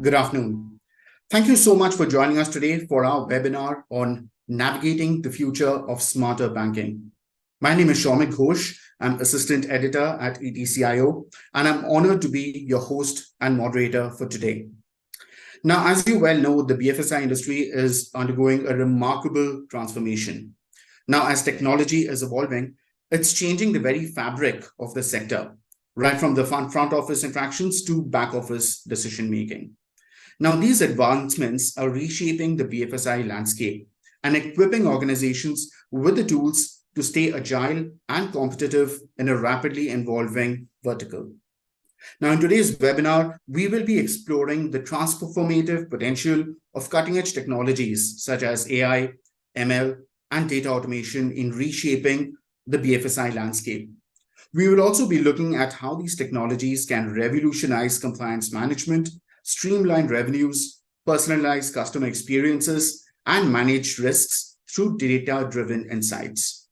Good afternoon. Thank you so much for joining us today for our webinar on navigating the future of smarter banking. My name is Shaumik Ghosh. I'm assistant editor at ETCIO, and I'm honored to be your host and moderator for today. Now, as you well know, the BFSI industry is undergoing a remarkable transformation. Now, as technology is evolving, it's changing the very fabric of the sector, right from the front office interactions to back office decision making. Now, these advancements are reshaping the BFSI landscape and equipping organizations with the tools to stay agile and competitive in a rapidly evolving vertical. Now, in today's webinar, we will be exploring the transformative potential of cutting-edge technologies such as AI, ML, and data automation in reshaping the BFSI landscape. We will also be looking at how these technologies can revolutionize compliance management, streamline revenues, personalize customer experiences, and manage risks through data-driven insights.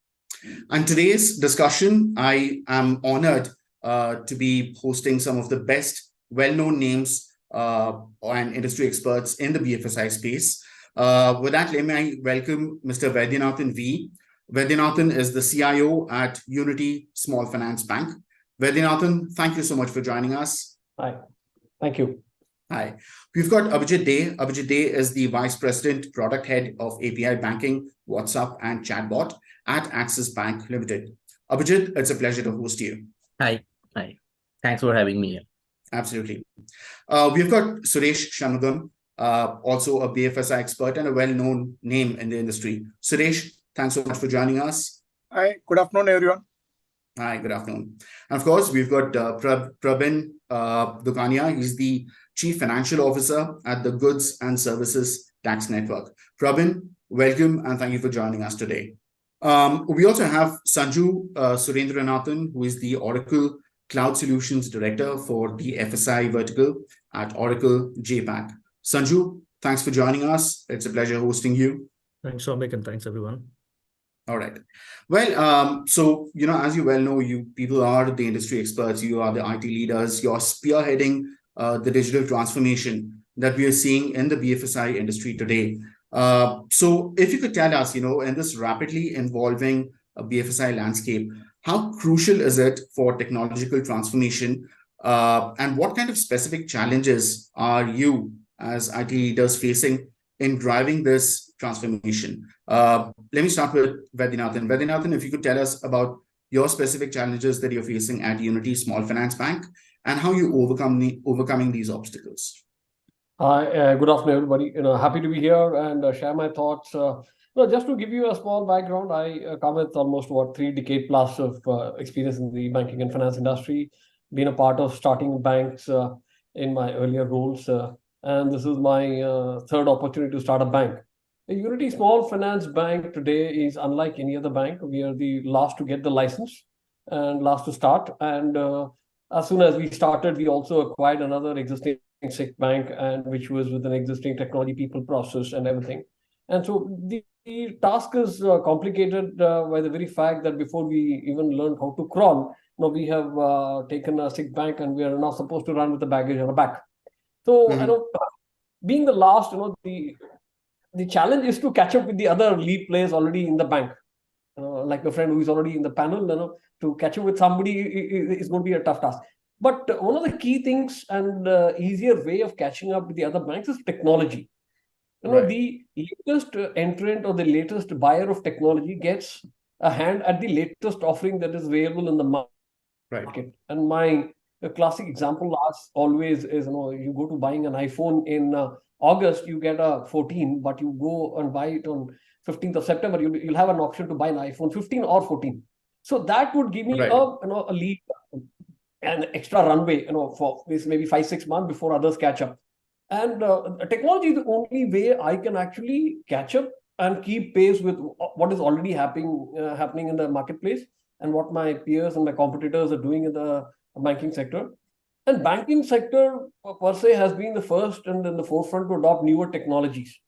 And today's discussion, I am honored to be hosting some of the best well-known names and industry experts in the BFSI space. With that, let me welcome Mr. Vaidyanathan V. Vaidyanathan is the CIO at Unity Small Finance Bank. Vaidyanathan, thank you so much for joining us. Hi, thank you. Hi. We've got Abhijit Dey. Abhijit Dey is the Vice President, Product Head of API Banking, WhatsApp, and Chatbot at Axis Bank Limited. Abhijit, it's a pleasure to host you. Hi. Thanks for having me here. Absolutely. We've got Suresh Shanmugam, also a BFSI expert and a well-known name in the industry. Suresh, thanks so much for joining us. Hi, good afternoon, everyone. Hi, good afternoon. And of course, we've got Prabin Dukania. He's the Chief Financial Officer at the Goods and Services Tax Network. Prabin, welcome and thank you for joining us today. We also have Sanju Surendranathan, who is the Oracle Cloud Solutions Director for the FSI vertical at Oracle JPAC. Sanju, thanks for joining us. It's a pleasure hosting you. Thanks, Shaumik, and thanks, everyone. All right. Well, so, as you well know, you people are the industry experts. You are the IT leaders. You're spearheading the digital transformation that we are seeing in the BFSI industry today. So if you could tell us, in this rapidly evolving BFSI landscape, how crucial is it for technological transformation? And what kind of specific challenges are you as IT leaders facing in driving this transformation? Let me start with Vaidyanathan. Vaidyanathan, if you could tell us about your specific challenges that you're facing at Unity Small Finance Bank and how you overcoming these obstacles. Hi, good afternoon, everybody. Happy to be here and share my thoughts. Just to give you a small background, I come with almost 3 decade plus of experience in the banking and finance industry. Been a part of starting banks in my earlier roles, and this is my third opportunity to start a bank. The Unity Small Finance Bank today is unlike any other bank. We are the last to get the license and last to start. And as soon as we started, we also acquired another existing SIC bank, and which was with an existing technology, people, process, and everything. And so the task is complicated by the very fact that before we even learned how to crawl, we have taken a SIC bank and we are now supposed to run with the baggage on our back. So, being the last, the challenge is to catch up with the other lead players already in the bank. Like my friend who is already in the panel, to catch up with somebody is going to be a tough task. But one of the key things and easier way of catching up with the other banks is technology. Right. The latest entrant or the latest buyer of technology gets a hand at the latest offering that is available in the market. Right. And my classic example as always is, you go to buying an iPhone in August, you get a 14, but you go and buy it on 15th of September, you'll have an option to buy an iPhone 15 or 14. So that would give me Right. a lead, an extra runway, for this maybe 5-6 months before others catch up. And technology is the only way I can actually catch up and keep pace with what is already happening in the marketplace and what my peers and my competitors are doing in the banking sector. And banking sector per se has been the first and in the forefront to adopt newer technologies.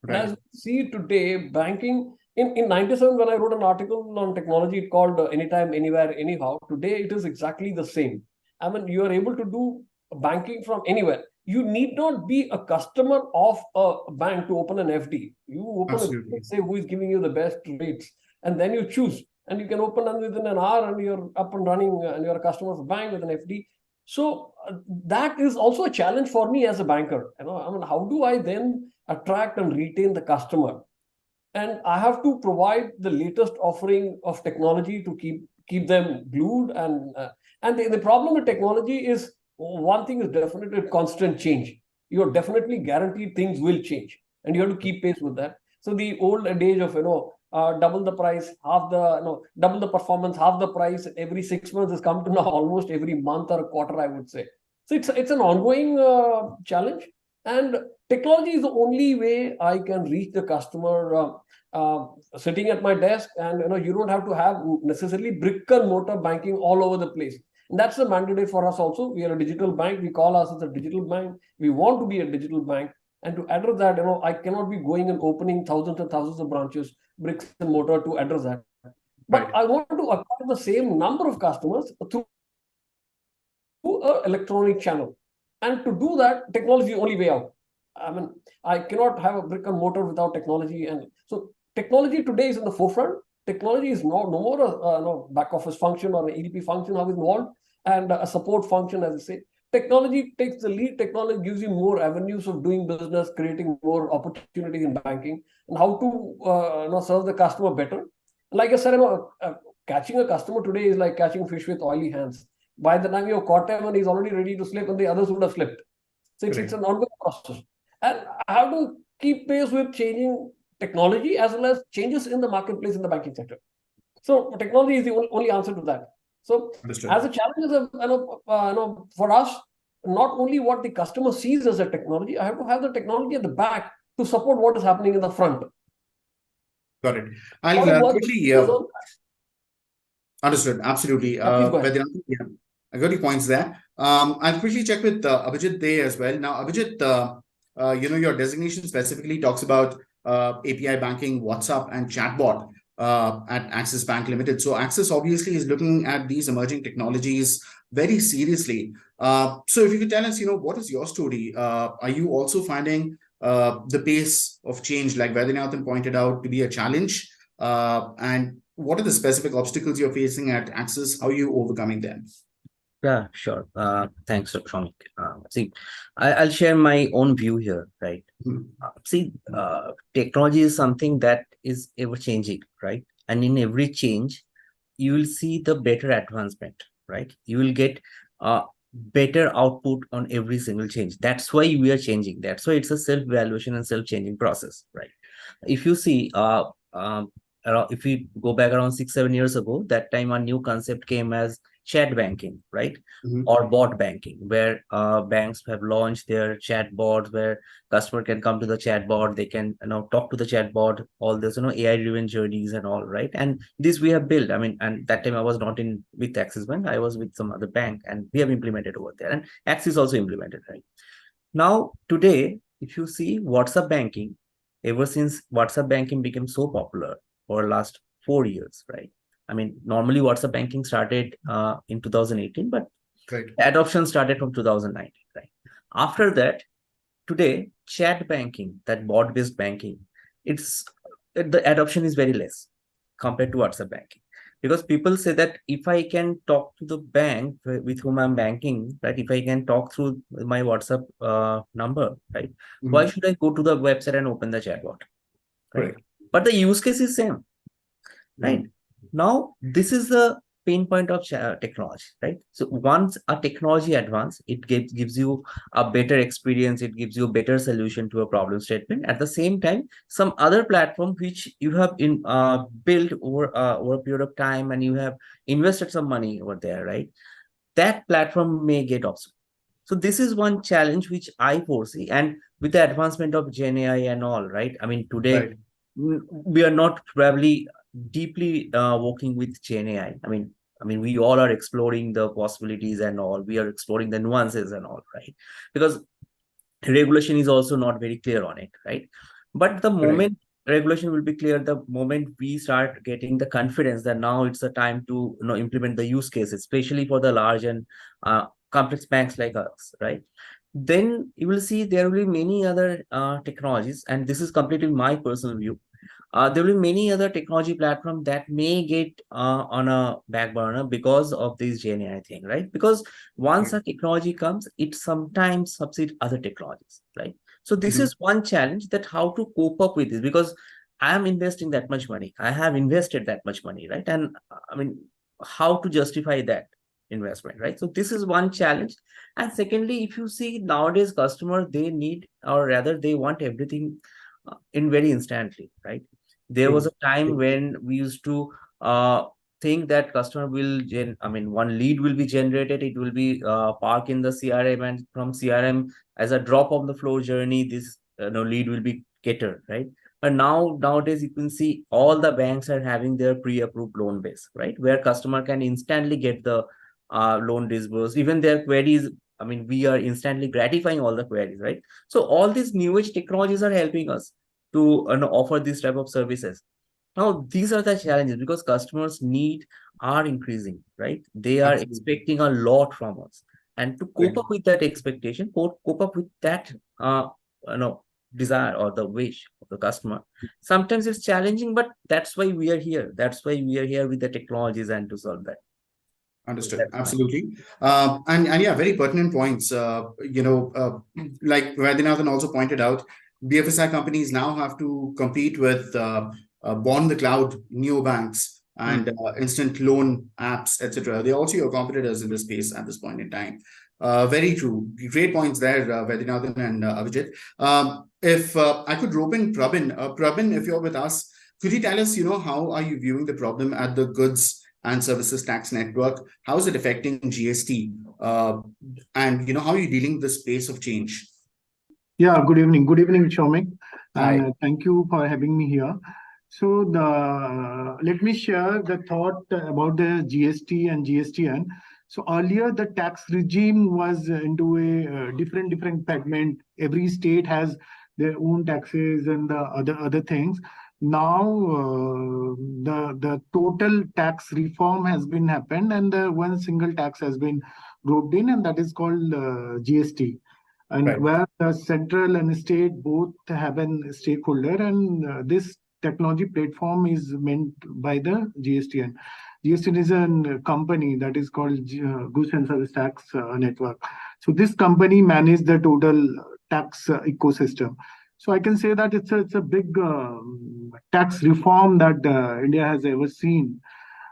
Right. As we see today, banking in 97, when I wrote an article on technology, it called Anytime, Anywhere, Anyhow. Today, it is exactly the same. I mean, you are able to do banking from anywhere. you need not be a customer of a bank to open an FD. You open Absolutely. a, say who is giving you the best rates, and then you choose, and you can open them within an hour, and you're up and running, and you're a customer of a bank with an FD. So that is also a challenge for me as a banker. I mean, how do I then attract and retain the customer? And I have to provide the latest offering of technology to keep them glued. And the problem with technology is, one thing is definitely constant change. You're definitely guaranteed things will change, and you have to keep pace with that. So the old adage of double the price, double the performance, half the price every 6 months has come to now almost every month or a quarter, I would say. So it's an ongoing challenge, and technology is the only way I can reach the customer sitting at my desk, and you don't have to have necessarily brick and mortar banking all over the place. And that's the mandate for us also. We are a digital bank. We call ourselves a digital bank. We want to be a digital bank. And to address that, I cannot be going and opening thousands and thousands of branches, bricks and mortar, to address that. But Right. I want to acquire the same number of customers through an electronic channel. And to do that, technology is the only way out. I mean, I cannot have a brick and mortar without technology. And so technology today is in the forefront. Technology is no more a back office function or an EDP function how it's involved, and a support function, as I say. Technology takes the lead. Technology gives you more avenues of doing business, creating more opportunities in banking, and how to serve the customer better. Like I said, catching a customer today is like catching fish with oily hands. By the time you've caught him and he's already ready to slip, and the others would have slipped. So it's an ongoing process. And I have to keep pace with changing technology as well as changes in the marketplace in the banking sector. So technology is the only answer to that. So Understood. as a challenge, for us, not only what the customer sees as a technology, I have to have the technology at the back to support what is happening in the front. Got it. Lot of I'll work quickly goes on. understood. Absolutely. Yeah, please go ahead. Vedant, yeah, I got your points there. I'll quickly check with Abhijit there as well. Now, Abhijit, your designation specifically talks about API banking, WhatsApp, and chatbot at Axis Bank Limited. So Axis obviously is looking at these emerging technologies very seriously. So if you could tell us, what is your story? Are you also finding the pace of change, like Vedanthan pointed out, to be a challenge? And what are the specific obstacles you're facing at Axis? How are you overcoming them? Yeah, sure. Thanks, Shomik. I'll share my own view here, right? Technology is something that is ever changing, right? And in every change, you will see the better advancement, right? You will get better output on every single change. That's why we are changing. That's why it's a self-evaluation and self-changing process, right? If you see, if we go back around 6-7 years ago, that time a new concept came as chat banking, right? Or bot banking, where banks have launched their chat bots, where customer can come to the chat bot, they can talk to the chat bot, all this AI driven journeys and all, right? And this we have built. I mean, and that time I was not in with Axis Bank, I was with some other bank, and we have implemented over there, and Axis also implemented, right? Now today, if you see WhatsApp banking, ever since WhatsApp banking became so popular over the last 4 years, right? I mean, normally WhatsApp banking started in 2018, but adoption started from 2019, right? After that, today, chat banking, that bot-based banking, the adoption is very less compared to WhatsApp banking. Because people say that if I can talk to the bank with whom I'm banking, right? If I can talk through my WhatsApp number, right? Why should I go to the website and open the chatbot? Right? But the use case is same, right? Now, this is the pain point of technology, right? So once a technology advance, it gives you a better experience, it gives you a better solution to a problem statement. At the same time, some other platform which you have built over a period of time, and you have invested some money over there, right? That platform may get obsolete. So this is one challenge which I foresee, and with the advancement of Gen AI and all, right? I mean, today we are not probably deeply working with Gen AI. I mean, we all are exploring the possibilities and all. We are exploring the nuances and all, right? Because regulation is also not very clear on it, right? But the moment regulation will be clear, the moment we start getting the confidence that now it's the time to implement the use cases, especially for the large and complex banks like us, right? then you will see there will be many other technologies, and this is completely my personal view. There will be many other technology platforms that may get on a back burner because of this Gen AI thing, right? Because once a technology comes, it sometimes subsides other technologies, right? So this is one challenge, that how to cope up with this, because I am investing that much money. I have invested that much money, right? And I mean, how to justify that investment, right? So this is one challenge. And secondly, if you see nowadays customer, they need, or rather they want everything in very instantly, right? There was a time when we used to think that customer will one lead will be generated, it will be parked in the CRM, and from CRM as a drop of the floor journey, this lead will be catered, right? But nowadays you can see all the banks are having their pre-approved loan base, right? Where customer can instantly get the loan disbursed, even their queries. I mean, we are instantly gratifying all the queries, right? So all these new age technologies are helping us to offer this type of services. Now, these are the challenges because customers' need are increasing, right? They are expecting a lot from us, and to cope up with that expectation, cope up with that, desire or the wish of the customer, sometimes it's challenging, but that's why we are here. That's why we are here with the technologies and to solve that. Understood. Absolutely. And yeah, very pertinent points. Like Vaidyanathan also pointed out, BFSI companies now have to compete with born in the cloud neobanks and instant loan apps, etc. They're also your competitors in this space at this point in time. Very true. Great points there, Vaidyanathan and Avijit. If I could rope in Prabin. Prabin, if you're with us, could you tell us, how are you viewing the problem at the goods and services tax network? How is it affecting GST? And how are you dealing with this pace of change? Yeah, good evening. Good evening, Shomik. Hi. And thank you for having me here. So let me share the thought about the GST and GSTN. So earlier, the tax regime was into a different segment. Every state has their own taxes and the other things. Now, the total tax reform has been happened, and the one single tax has been grouped in, and that is called GST. And where the central and state both have a stakeholder, and this technology platform is meant by the GSTN. GSTN is a company that is called Goods and Service Tax Network. So this company manages the total tax ecosystem. So I can say that it's a big tax reform that India has ever seen,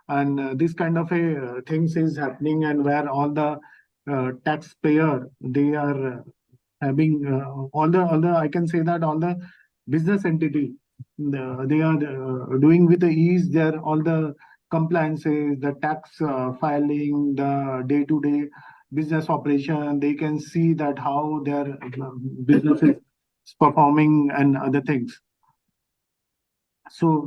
and this kind of a things is happening, and where all the taxpayer, they are having all the I can say that all the business entity, they are doing with the ease their all the compliances, the tax filing, the day-to-day business operation. They can see that how their business is performing and other things. So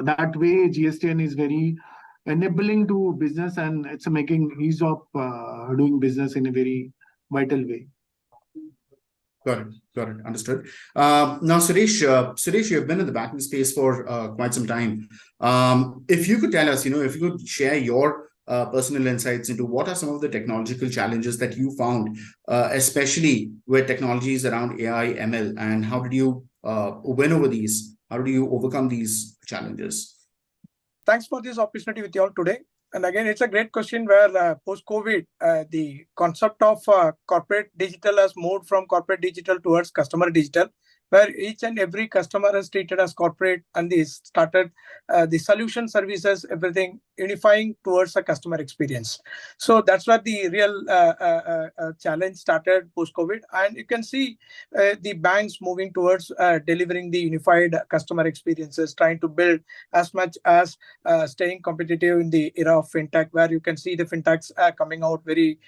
that way GSTN is very enabling to business, and it's making ease of doing business in a very vital way. Got it. Understood. Now, Suresh, you've been in the banking space for quite some time. If you could tell us, if you could share your personal insights into what are some of the technological challenges that you found, especially with technologies around AI, ML, and how did you win over these? How do you overcome these challenges? Thanks for this opportunity with you all today. And again, it's a great question where post-COVID, the concept of corporate digital has moved from corporate digital towards customer digital, where each and every customer is treated as corporate, and they started the solution services, everything unifying towards a customer experience. So that's where the real challenge started post-COVID. And you can see the banks moving towards delivering the unified customer experiences, trying to build as much as staying competitive in the era of fintech, where you can see the fintechs coming out very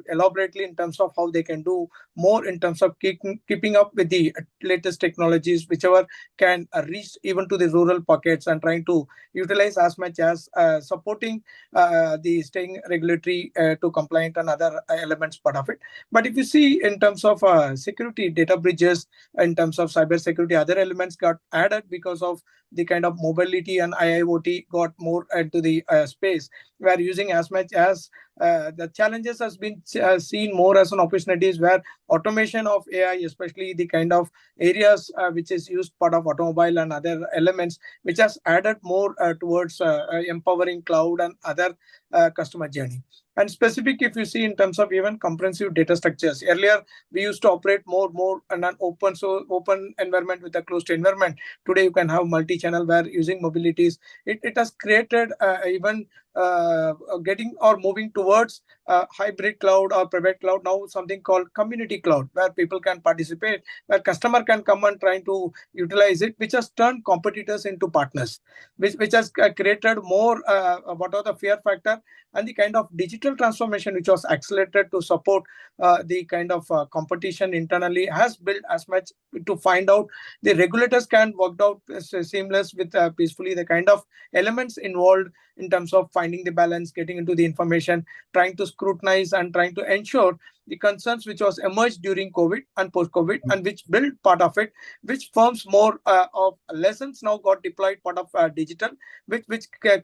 elaborately in terms of how they can do more in terms of keeping up with the latest technologies, whichever can reach even to the rural pockets, and trying to utilize as much as supporting the staying regulatory to compliant and other elements part of it. But if you see in terms of security, data breaches, in terms of cyber security, other elements got added because of the kind of mobility, and IIoT got more into the space. We are using as much as the challenges has been seen more as an opportunities where automation of AI, especially the kind of areas which is used part of automobile and other elements, which has added more towards empowering cloud and other customer journey. And specific, if you see in terms of even comprehensive data structures, earlier we used to operate more in an open environment with a closed environment. Today you can have multi-channel where using mobilities, it has created even getting or moving towards hybrid cloud or private cloud, now something called community cloud, where people can participate, where customer can come and try to utilize it, which has turned competitors into partners, which has created more what are the fear factor, and the kind of digital transformation which was accelerated to support the kind of competition internally has built as much to find out the regulators can work out seamless with peacefully the kind of elements involved in terms of finding the balance, getting into the information, trying to scrutinize and trying to ensure the concerns which was emerged during COVID and post-COVID, and which built part of it, which forms more of lessons now got deployed part of digital, which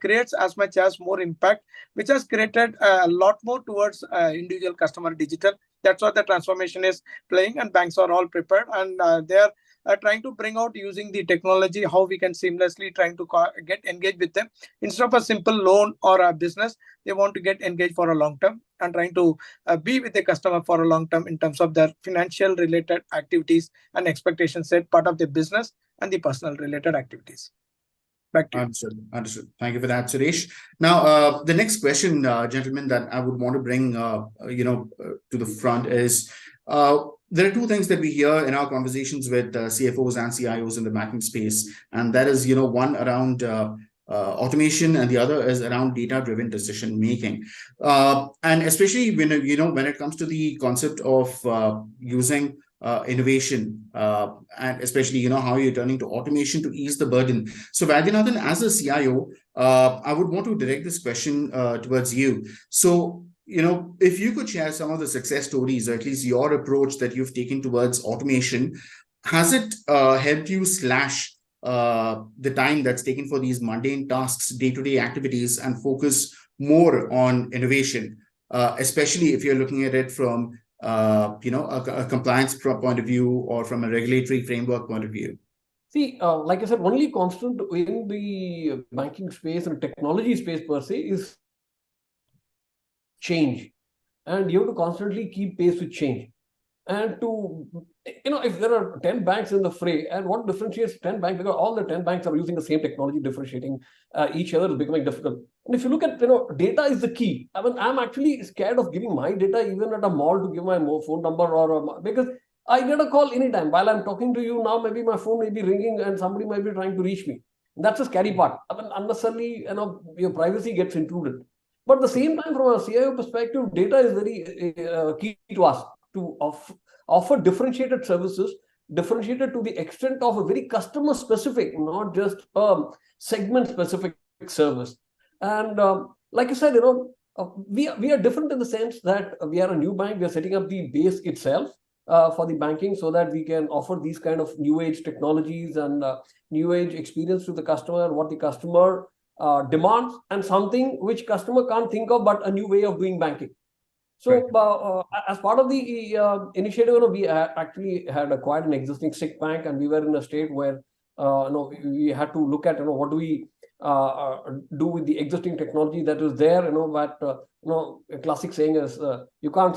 creates as much as more impact, which has created a lot more towards individual customer digital. That's what the transformation is playing, and banks are all prepared, and they are trying to bring out using the technology how we can seamlessly trying to get engaged with them. Instead of a simple loan or a business, they want to get engaged for a long term and trying to be with the customer for a long term in terms of their financial related activities and expectations set part of the business and the personal related activities. Back to you. Understood. Thank you for that, Suresh. Now, the next question, gentlemen, that I would want to bring, to the front is, there are two things that we hear in our conversations with CFOs and CIOs in the banking space, and that is, one around automation, and the other is around data-driven decision making. And especially when it comes to the concept of using innovation, and especially how you're turning to automation to ease the burden. So Vaidyanathan, as a CIO, I would want to direct this question towards you. So if you could share some of the success stories, or at least your approach that you've taken towards automation, has it helped you slash the time that's taken for these mundane tasks, day-to-day activities, and focus more on innovation, especially if you're looking at it from a compliance point of view or from a regulatory framework point of view? See, like I said, only constant in the banking space and technology space per se is change, and you have to constantly keep pace with change. And to, if there are 10 banks in the fray, and what differentiates 10 banks, because all the 10 banks are using the same technology, differentiating each other is becoming difficult. And if you look at, data is the key. I mean, I'm actually scared of giving my data even at a mall to give my phone number, because I get a call anytime. While I'm talking to you now, maybe my phone may be ringing and somebody might be trying to reach me. And that's the scary part. I mean, unnecessarily, your privacy gets intruded. But at the same time, from a CIO perspective, data is very key to us to offer differentiated services, differentiated to the extent of a very customer specific, not just segment specific service. And like I said, we are different in the sense that we are a new bank. We are setting up the base itself for the banking so that we can offer these kind of new age technologies and new age experience to the customer, what the customer demands, and something which customer can't think of but a new way of doing banking. So as part of the initiative, we actually had acquired an existing sick bank, and we were in a state where we had to look at what do we do with the existing technology that is there. But a classic saying is you can't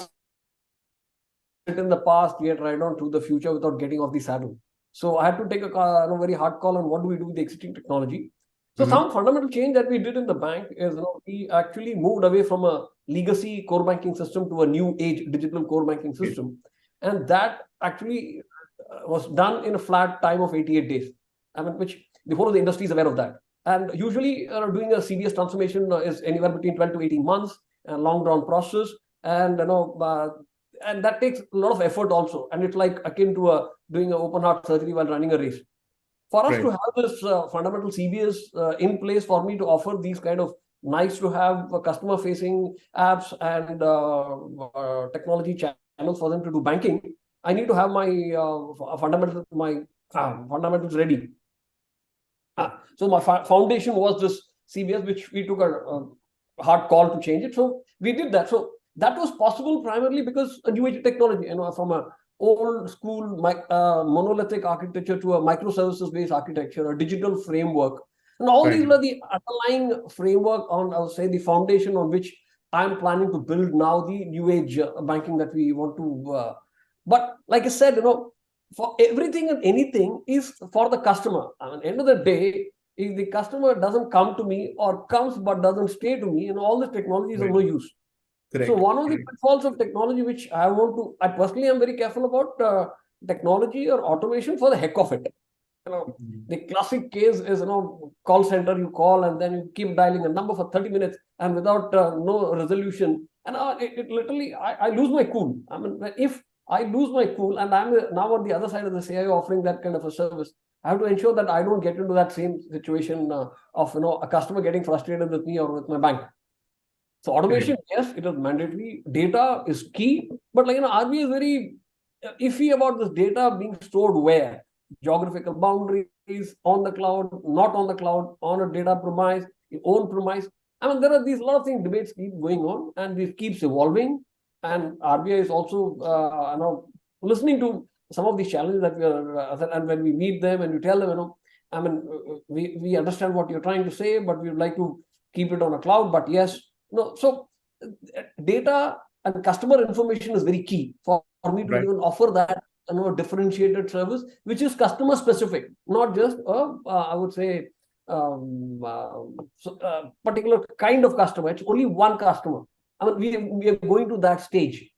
sit in the past yet ride on to the future without getting off the saddle. So I had to take a very hard call on what do we do with the existing technology. So some fundamental change that we did in the bank is we actually moved away from a legacy core banking system to a new age digital core banking system. And that actually was done in a flat time of 88 days. I mean, which the whole of the industry is aware of that. And usually doing a CBS transformation is anywhere between 12 to 18 months, a long drawn process. And, and that takes a lot of effort also. And it's like akin to doing an open heart surgery while running a race. For us to have this fundamental CBS in place, for me to offer these kind of nice to have customer facing apps and technology channels for them to do banking, I need to have my fundamentals ready. So my foundation was this CBS, which we took a hard call to change it. So we did that. So that was possible primarily because a new age technology, from a old school monolithic architecture to a microservices based architecture, a digital framework. And all these were the underlying framework on, I would say, the foundation on which I'm planning to build now the new age banking that we want to. But like I said, for everything and anything is for the customer. At the end of the day, if the customer doesn't come to me or comes but doesn't stay to me, all this technology is of no use. Correct. So one of the pitfalls of technology, which I personally am very careful about technology or automation for the heck of it. The classic case is, call center, you call and then you keep dialing a number for 30 minutes and without no resolution. And it literally, I lose my cool. If I lose my cool and I'm now on the other side of the CIO offering that kind of a service, I have to ensure that I don't get into that same situation of a customer getting frustrated with me or with my bank. So automation, yes, it is mandatory. Data is key, but RBI is very iffy about this data being stored where, geographical boundaries, on the cloud, not on the cloud, on a data premise, own premise. There are these lot of things, debates keep going on, and this keeps evolving. And RBI is also listening to some of these challenges that we are, and when we meet them and we tell them, we understand what you're trying to say, but we would like to keep it on a cloud. But yes, so data and customer information is very key for me to even offer that differentiated service, which is customer specific, not just I would say particular kind of customer. It's only one customer. We are going to that stage.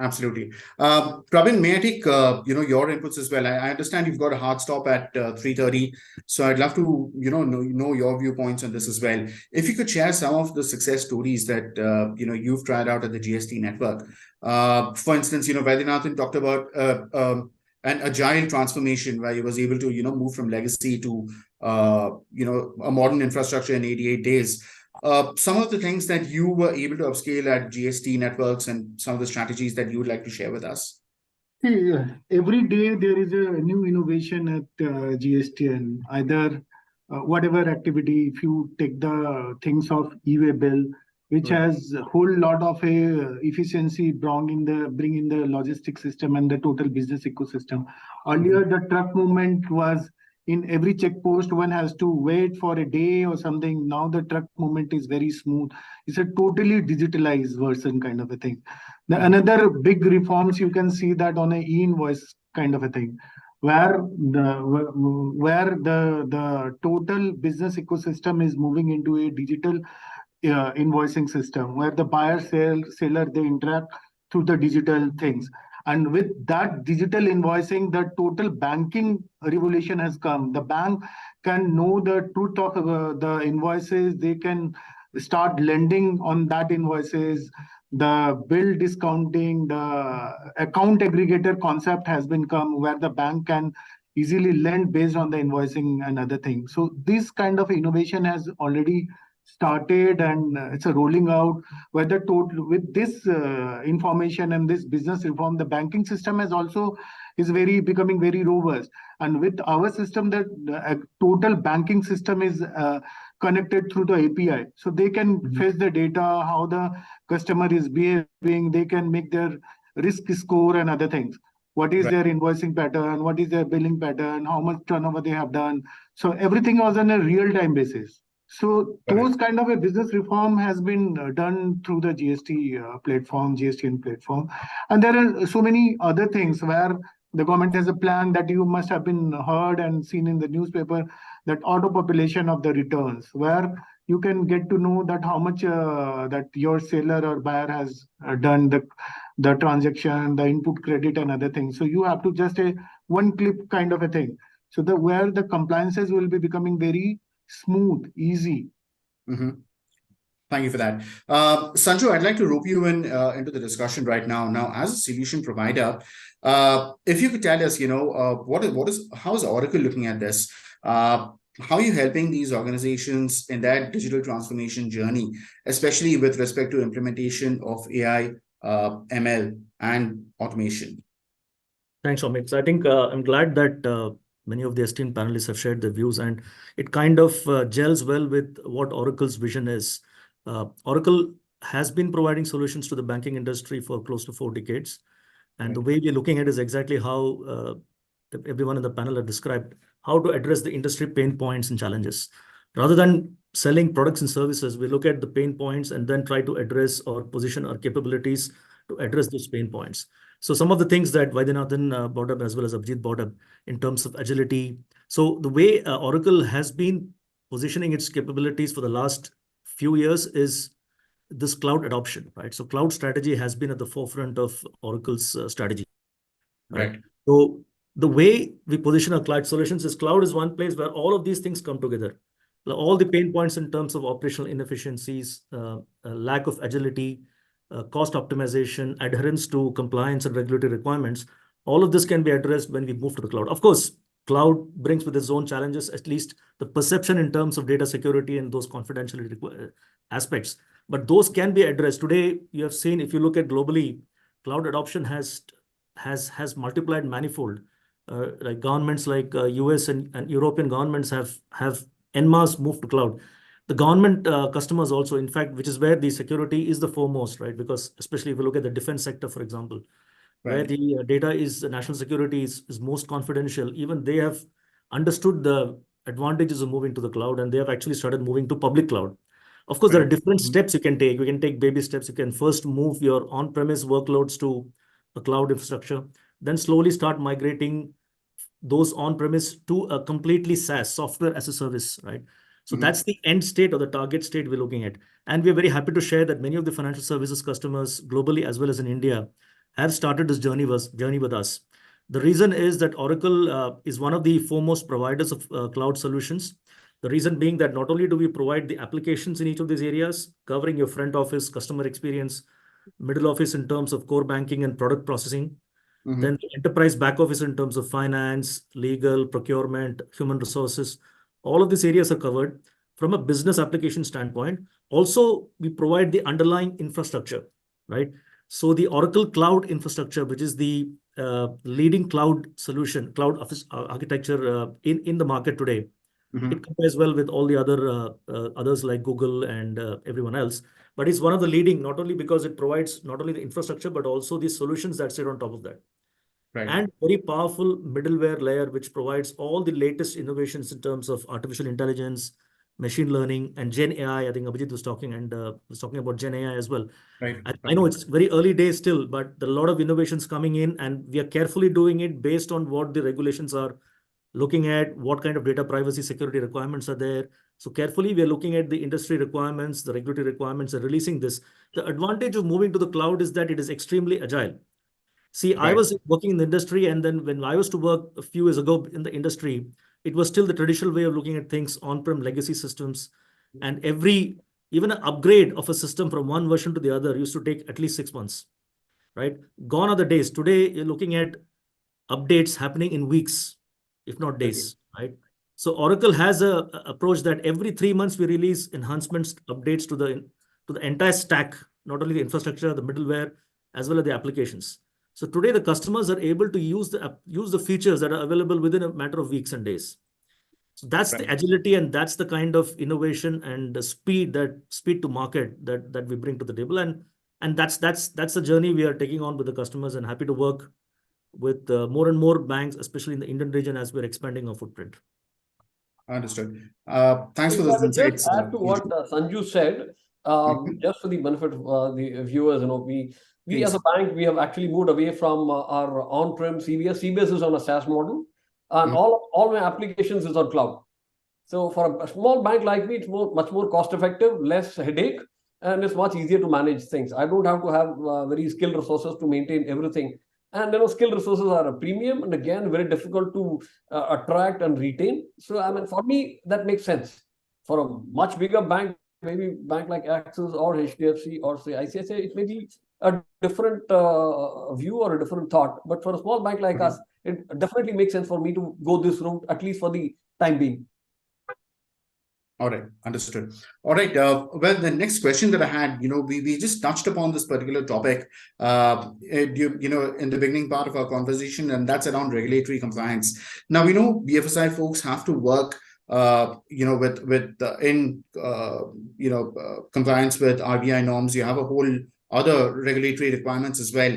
Absolutely. Pravin, may I take your inputs as well? I understand you've got a hard stop at 3:30, so I'd love to know your viewpoints on this as well. If you could share some of the success stories that you've tried out at the GST network. For instance, Vaidyanathan talked about an agile transformation where he was able to move from legacy to a modern infrastructure in 88 days. Some of the things that you were able to upscale at GST networks and some of the strategies that you would like to share with us. Every day there is a new innovation at GST, and either whatever activity, if you take the things of e-way bill, which has a whole lot of efficiency bring in the logistics system and the total business ecosystem. Earlier, the truck movement was in every check post, one has to wait for a day or something. Now the truck movement is very smooth. It's a totally digitalized version kind of a thing. Another big reforms, you can see that on an e-invoice kind of a thing, where the total business ecosystem is moving into a digital invoicing system, where the buyer, seller, they interact through the digital things. And with that digital invoicing, the total banking revolution has come. The bank can know the truth of the invoices. They can start lending on that invoices. The bill discounting, the account aggregator concept has been come, where the bank can easily lend based on the invoicing and other things. So this kind of innovation has already started, and it's a rolling out, where the total with this information and this business reform, the banking system is becoming very robust. And with our system, the total banking system is connected through the API, so they can fetch the data, how the customer is behaving. They can make their risk score and other things. What is their invoicing pattern? What is their billing pattern? How much turnover they have done? So everything was on a real-time basis. So those kind of a business reform has been done through the GST platform, GSTN platform. And there are so many other things where the government has a plan that you must have been heard and seen in the newspaper, that auto population of the returns, where you can get to know that how much that your seller or buyer has done the transaction, the input credit and other things. So you have to just a one click kind of a thing. So where the compliances will be becoming very smooth, easy. Thank you for that. Sanju, I'd like to rope you into the discussion right now. Now, as a solution provider, if you could tell us, how is Oracle looking at this? How are you helping these organizations in their digital transformation journey, especially with respect to implementation of AI, ML, and automation? Thanks, Amit. So I think I'm glad that Many of the esteemed panelists have shared their views, and it kind of gels well with what Oracle's vision is. Oracle has been providing solutions to the banking industry for close to 4 decades. And the way we're looking at is exactly how everyone in the panel have described how to address the industry pain points and challenges. Rather than selling products and services, we look at the pain points and then try to address or position our capabilities to address those pain points. So some of the things that Vaidyanathan brought up as well as Abhijit brought up in terms of agility. So the way Oracle has been positioning its capabilities for the last few years is this cloud adoption, right? So cloud strategy has been at the forefront of Oracle's strategy, right? So the way we position our cloud solutions is cloud is one place where all of these things come together. All the pain points in terms of operational inefficiencies, lack of agility, cost optimization, adherence to compliance and regulatory requirements, all of this can be addressed when we move to the cloud. Of course, cloud brings with its own challenges, at least the perception in terms of data security and those confidentiality aspects. But those can be addressed. Today, you have seen, if you look at globally, cloud adoption has multiplied manifold. Like governments like US and European governments have en masse moved to cloud. The government customers also, in fact, which is where the security is the foremost, right? Because especially if you look at the defense sector, for example, where the data is national security is most confidential, even they have understood the advantages of moving to the cloud, and they have actually started moving to public cloud. Of course, there are different steps you can take. You can take baby steps. You can first move your on-premise workloads to a cloud infrastructure, then slowly start migrating those on-premise to a completely SaaS, software as a service, right? So that's the end state or the target state we're looking at. And we're very happy to share that many of the financial services customers globally as well as in India have started this journey with us. The reason is that Oracle is one of the foremost providers of cloud solutions. The reason being that not only do we provide the applications in each of these areas, covering your front office, customer experience, middle office in terms of core banking and product processing, then the enterprise back office in terms of finance, legal, procurement, human resources, all of these areas are covered from a business application standpoint. Also, we provide the underlying infrastructure, right? So the Oracle Cloud Infrastructure, which is the leading cloud solution, cloud office architecture in the market today, it compares well with all the others like Google and everyone else. But it's one of the leading, not only because it provides not only the infrastructure, but also the solutions that sit on top of that. And very powerful middleware layer, which provides all the latest innovations in terms of artificial intelligence, machine learning, and Gen AI. I think Abhijit was talking about Gen AI as well. I know it's very early days still, but there are a lot of innovations coming in, and we are carefully doing it based on what the regulations are looking at, what kind of data privacy security requirements are there. So carefully, we are looking at the industry requirements, the regulatory requirements, and releasing this. The advantage of moving to the cloud is that it is extremely agile. See, I was working in the industry, and then when I was to work a few years ago in the industry, it was still the traditional way of looking at things, on-prem legacy systems, and even an upgrade of a system from one version to the other used to take at least 6 months, right? Gone are the days. Today, you're looking at updates happening in weeks, if not days, right? So Oracle has a approach that every 3 months we release enhancements, updates to the entire stack, not only the infrastructure, the middleware, as well as the applications. So today the customers are able to use the features that are available within a matter of weeks and days. So that's the agility, and that's the kind of innovation and the speed to market that we bring to the table. And that's the journey we are taking on with the customers, and happy to work with more and more banks, especially in the Indian region, as we're expanding our footprint. Understood. Thanks for those insights. Just add to what Sanju said, just for the benefit of the viewers, we as a bank, we have actually moved away from our on-prem CBS. CBS is on a SaaS model, and all my applications is on cloud. So for a small bank like me, it's much more cost-effective, less headache, and it's much easier to manage things. I don't have to have very skilled resources to maintain everything. And skilled resources are a premium, and again, very difficult to attract and retain. So I mean, for me, that makes sense. For a much bigger bank, maybe bank like Axis or HDFC or say ICICI, it may be a different view or a different thought. But for a small bank like us, it definitely makes sense for me to go this route, at least for the time being. All right, understood. All right. Well, the next question that I had, we just touched upon this particular topic, in the beginning part of our conversation, and that's around regulatory compliance. Now, we know BFSI folks have to work, compliance with RBI norms. You have a whole other regulatory requirements as well.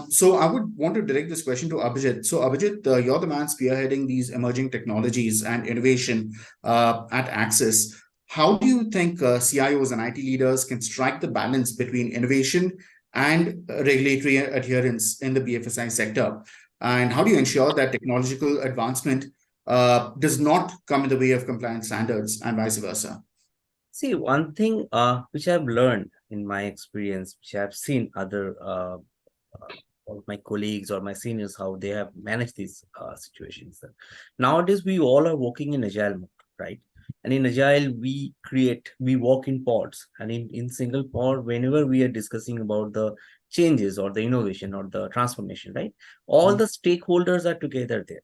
So I would want to direct this question to Abhijit. So Abhijit, you're the man spearheading these emerging technologies and innovation at Axis. How do you think CIOs and IT leaders can strike the balance between innovation and regulatory adherence in the BFSI sector? And how do you ensure that technological advancement does not come in the way of compliance standards and vice versa? See, one thing which I've learned in my experience, which I've seen other of my colleagues or my seniors, how they have managed these situations. Nowadays, we all are working in agile mode, right? And in agile, we work in pods. And in single pod, whenever we are discussing about the changes or the innovation or the transformation, right? All the stakeholders are together there.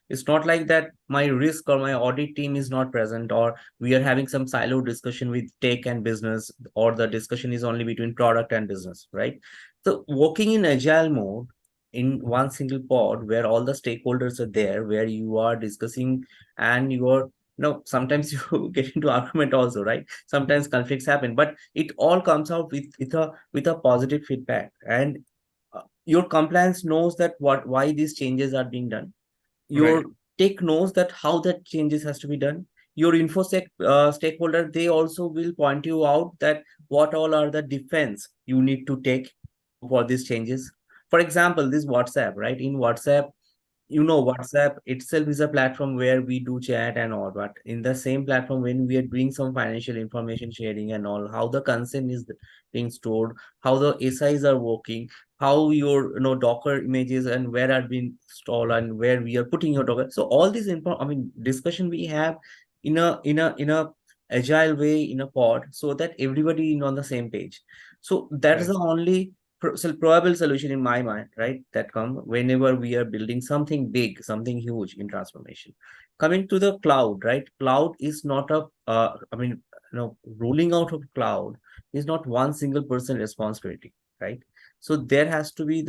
It's not like that my risk or my audit team is not present, or we are having some silo discussion with tech and business, or the discussion is only between product and business, right? So working in agile mode in one single pod where all the stakeholders are there, where you are discussing and you are, sometimes you get into argument also, right? Sometimes conflicts happen, but it all comes out with a positive feedback, and your compliance knows that why these changes are being done. Your tech knows that how that changes has to be done. Your infosec stakeholder, they also will point you out that what all are the defense you need to take for these changes. For example, this WhatsApp, right? In WhatsApp, WhatsApp itself is a platform where we do chat and all, but in the same platform, when we are doing some financial information sharing and all, how the consent is being stored, how the SIs are working, how your Docker images and where are being stored and where we are putting your Docker. So all these discussion we have in a agile way in a pod, so that everybody is on the same page. So that's the only probable solution in my mind, right? That come whenever we are building something big, something huge in transformation. Coming to the cloud, right? Cloud is not rolling out of cloud is not one single person responsibility, right? So there has to be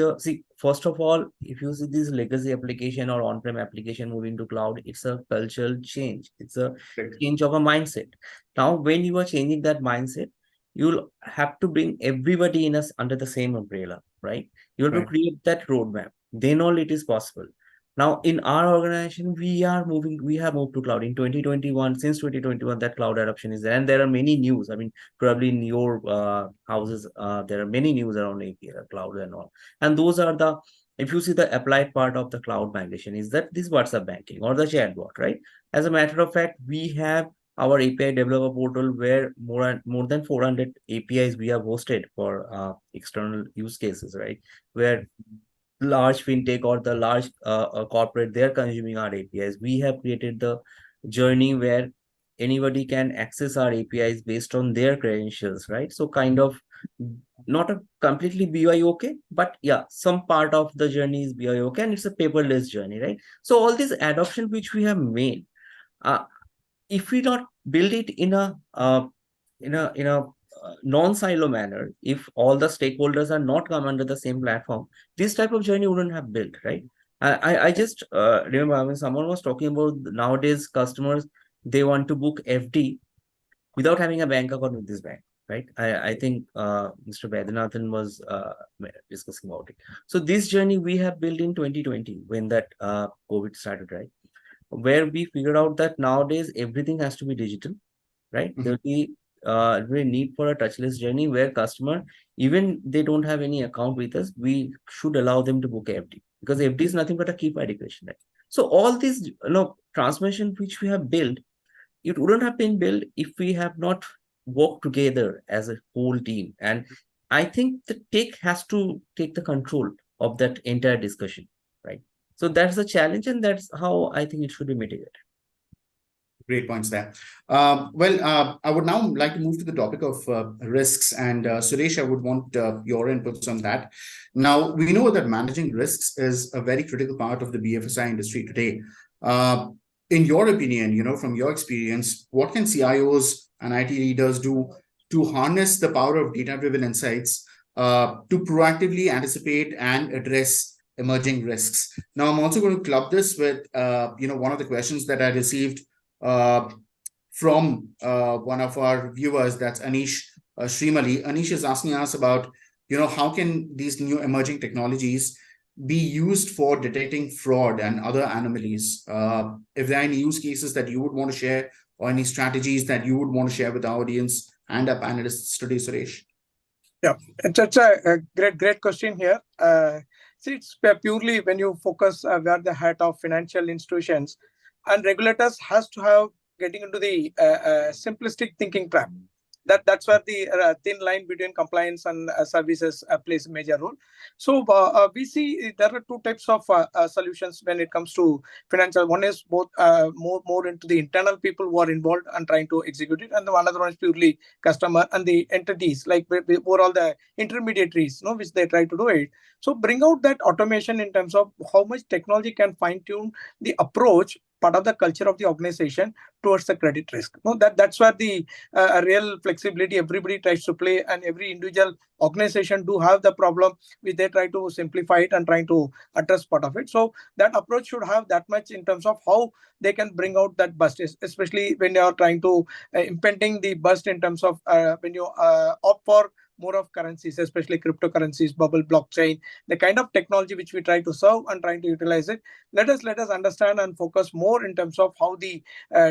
first of all, if you see this legacy application or on-prem application moving to cloud, it's a cultural change. It's a change of a mindset. Now, when you are changing that mindset, you'll have to bring everybody in us under the same umbrella, right? You have to create that roadmap. Then all it is possible. Now, in our organization, we have moved to cloud in 2021. Since 2021, that cloud adoption is there. And there are many news. Probably in your houses, there are many news around API, cloud and all. And those are if you see the applied part of the cloud migration, is that this WhatsApp banking or the chatbot, right? As a matter of fact, we have our API developer portal where more than 400 APIs we have hosted for external use cases, right? Where large fintech or the large corporate, they're consuming our APIs. We have created the journey where anybody can access our APIs based on their credentials, right? So kind of not a completely BYOK, but yeah, some part of the journey is BYOK, and it's a paperless journey, right? So all this adoption which we have made, if we not build it in a non-silo manner, if all the stakeholders are not come under the same platform, this type of journey wouldn't have built, right? I just remember when someone was talking about nowadays customers, they want to book FD without having a bank account with this bank, right? I think Mr. Vaidyanathan was discussing about it. So this journey we have built in 2020 when that COVID started, right? Where we figured out that nowadays everything has to be digital, right? There'll be really need for a touchless journey where customer, even they don't have any account with us, we should allow them to book FD, because FD is nothing but a keep education, right? So all these transformation which we have built, it wouldn't have been built if we have not worked together as a whole team. And I think the tech has to take the control of that entire discussion, right? So that's the challenge, and that's how I think it should be mitigated. Great points there. I would now like to move to the topic of risks, and Suresh, I would want your inputs on that. Now, we know that managing risks is a very critical part of the BFSI industry today. in your opinion, from your experience, what can CIOs and IT leaders do to harness the power of data-driven insights to proactively anticipate and address emerging risks? Now, I'm also going to club this with, one of the questions that I received from one of our viewers, that's Anish Srimali. Anish is asking us about, how can these new emerging technologies be used for detecting fraud and other anomalies? If there are any use cases that you would want to share or any strategies that you would want to share with our audience and our panelists today, Suresh. Yeah, it's a great question here. See, it's purely when you focus where the head of financial institutions and regulators has to have getting into the simplistic thinking trap. That's where the thin line between compliance and services plays a major role. So we see there are two types of solutions when it comes to financial. One is both more into the internal people who are involved and trying to execute it, and the another one is purely customer and the entities, like overall the intermediaries, which they try to do it. So bring out that automation in terms of how much technology can fine tune the approach, part of the culture of the organization towards the credit risk. That's where the real flexibility everybody tries to play, and every individual organization do have the problem which they try to simplify it and trying to address part of it. So that approach should have that much in terms of how they can bring out that bust, especially when you are trying to impending the bust in terms of when you opt for more of currencies, especially cryptocurrencies, bubble, blockchain, the kind of technology which we try to serve and trying to utilize it. Let us understand and focus more in terms of how the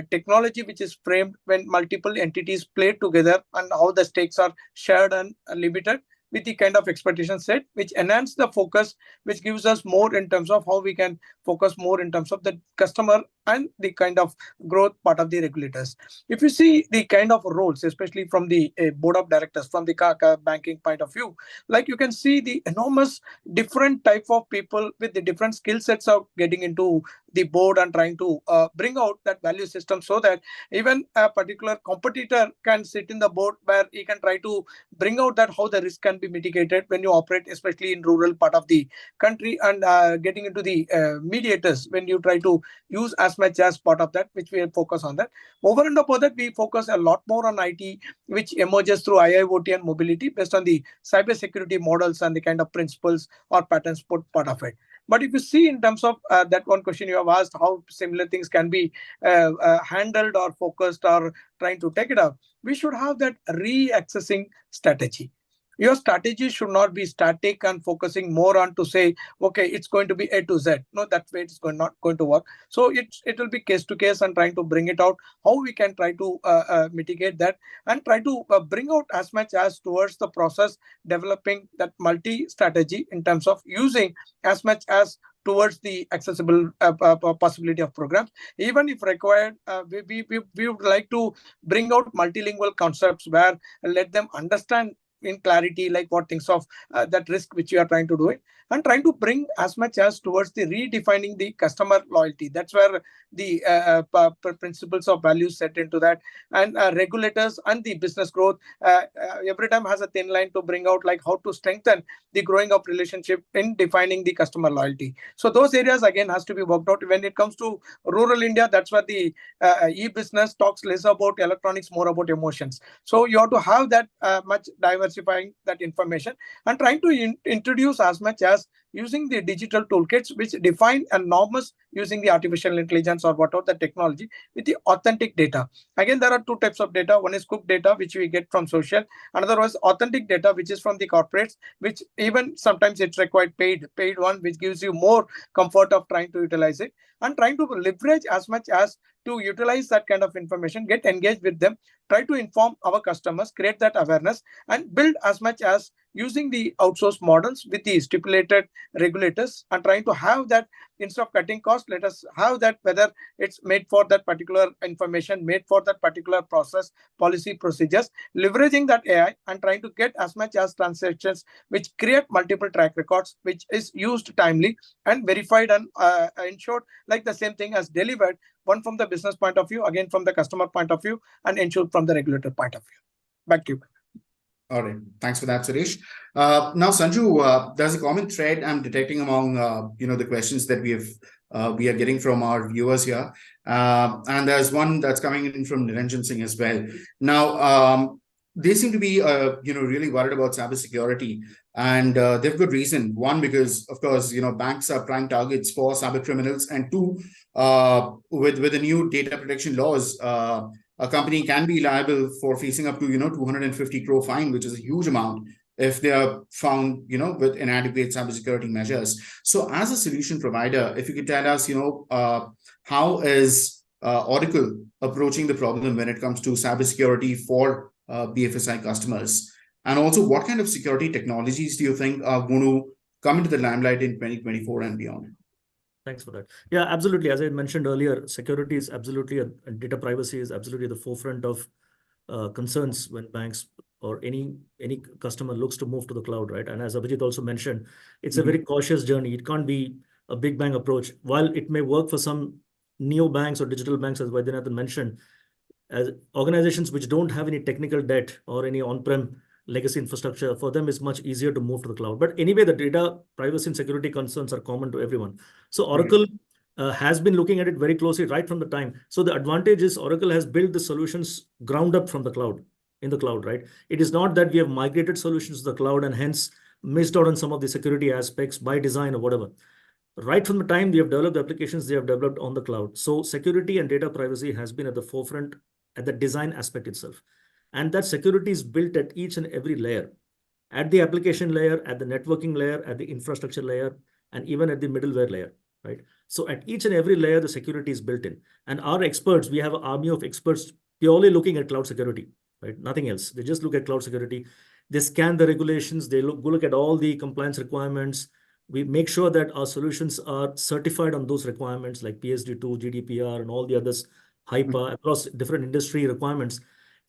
technology which is framed when multiple entities play together and how the stakes are shared and limited with the kind of expectation set, which enhance the focus, which gives us more in terms of how we can focus more in terms of the customer and the kind of growth part of the regulators. If you see the kind of roles, especially from the board of directors, from the banking point of view, like you can see the enormous different type of people with the different skill sets of getting into the board and trying to bring out that value system, so that even a particular competitor can sit in the board where he can try to bring out that how the risk can be mitigated when you operate, especially in rural part of the country, and getting into the mediators when you try to use as much as part of that, which we focus on that. Over and above that, we focus a lot more on IT, which emerges through IIoT and mobility based on the cybersecurity models and the kind of principles or patterns put part of it. But if you see in terms of that one question you have asked, how similar things can be handled or focused or trying to take it up, we should have that re-accessing strategy. Your strategy should not be static and focusing more on to say, okay, it's going to be A to Z. No, that way it's not going to work. So it will be case to case and trying to bring it out, how we can try to mitigate that and try to bring out as much as towards the process, developing that multi-strategy in terms of using as much as towards the accessible possibility of programs. Even if required, we would like to bring out multilingual concepts where let them understand in clarity, like what things of that risk which you are trying to do it, and trying to bring as much as towards the redefining the customer loyalty. That's where the principles of values set into that, and regulators and the business growth every time has a thin line to bring out, like how to strengthen the growing up relationship in defining the customer loyalty. So those areas again has to be worked out. When it comes to rural India, that's where the e-business talks less about electronics, more about emotions. So you have to have that much diversifying that information and trying to introduce as much as using the digital toolkits which define enormous using the artificial intelligence or whatever the technology with the authentic data. Again, there are two types of data. One is cooked data, which we get from social. Another was authentic data, which is from the corporates, which even sometimes it's required paid one, which gives you more comfort of trying to utilize it and trying to leverage as much as to utilize that kind of information, get engaged with them, try to inform our customers, create that awareness, and build as much as using the outsourced models with the stipulated regulators and trying to have that instead of cutting costs, let us have that whether it's made for that particular information, made for that particular process, policy, procedures, leveraging that AI and trying to get as much as transactions which create multiple track records, which is used timely and verified and ensured, like the same thing as delivered, one from the business point of view, again from the customer point of view, and ensured from the regulator point of view. Back to you. All right. Thanks for that, Suresh. Now, Sanju, there's a common thread I'm detecting among, the questions that we have we are getting from our viewers here. And there's one that's coming in from Niranjan Singh as well. Now, they seem to be, really worried about cybersecurity, and they've good reason. One, because of course, banks are prime targets for cyber criminals, and two, with the new data protection laws, a company can be liable for facing up to 250 crore fine, which is a huge amount if they are found with inadequate cybersecurity measures. So, as a solution provider, if you could tell us, how is Oracle approaching the problem when it comes to cybersecurity for BFSI customers? And also, what kind of security technologies do you think are going to come into the limelight in 2024 and beyond? Thanks for that. Yeah, absolutely. As I mentioned earlier, security is absolutely, and data privacy is absolutely the forefront of concerns when banks or any customer looks to move to the cloud, right? And as Abhijit also mentioned, it's a very cautious journey. It can't be a big bang approach. While it may work for some neo banks or digital banks, as Vaidyanathan mentioned, as organizations which don't have any technical debt or any on-prem legacy infrastructure, for them it's much easier to move to the cloud. But anyway, the data privacy and security concerns are common to everyone. So Oracle has been looking at it very closely right from the time. So the advantage is Oracle has built the solutions ground up from the cloud, in the cloud, right? It is not that we have migrated solutions to the cloud and hence missed out on some of the security aspects by design or whatever. Right from the time we have developed applications, they have developed on the cloud. So security and data privacy has been at the forefront at the design aspect itself. And that security is built at each and every layer, at the application layer, at the networking layer, at the infrastructure layer, and even at the middleware layer, right? So at each and every layer, the security is built in. And our experts, we have an army of experts purely looking at cloud security, right? Nothing else. They just look at cloud security. They scan the regulations. They go look at all the compliance requirements. We make sure that our solutions are certified on those requirements like PSD2, GDPR, and all the others, HIPAA, across different industry requirements.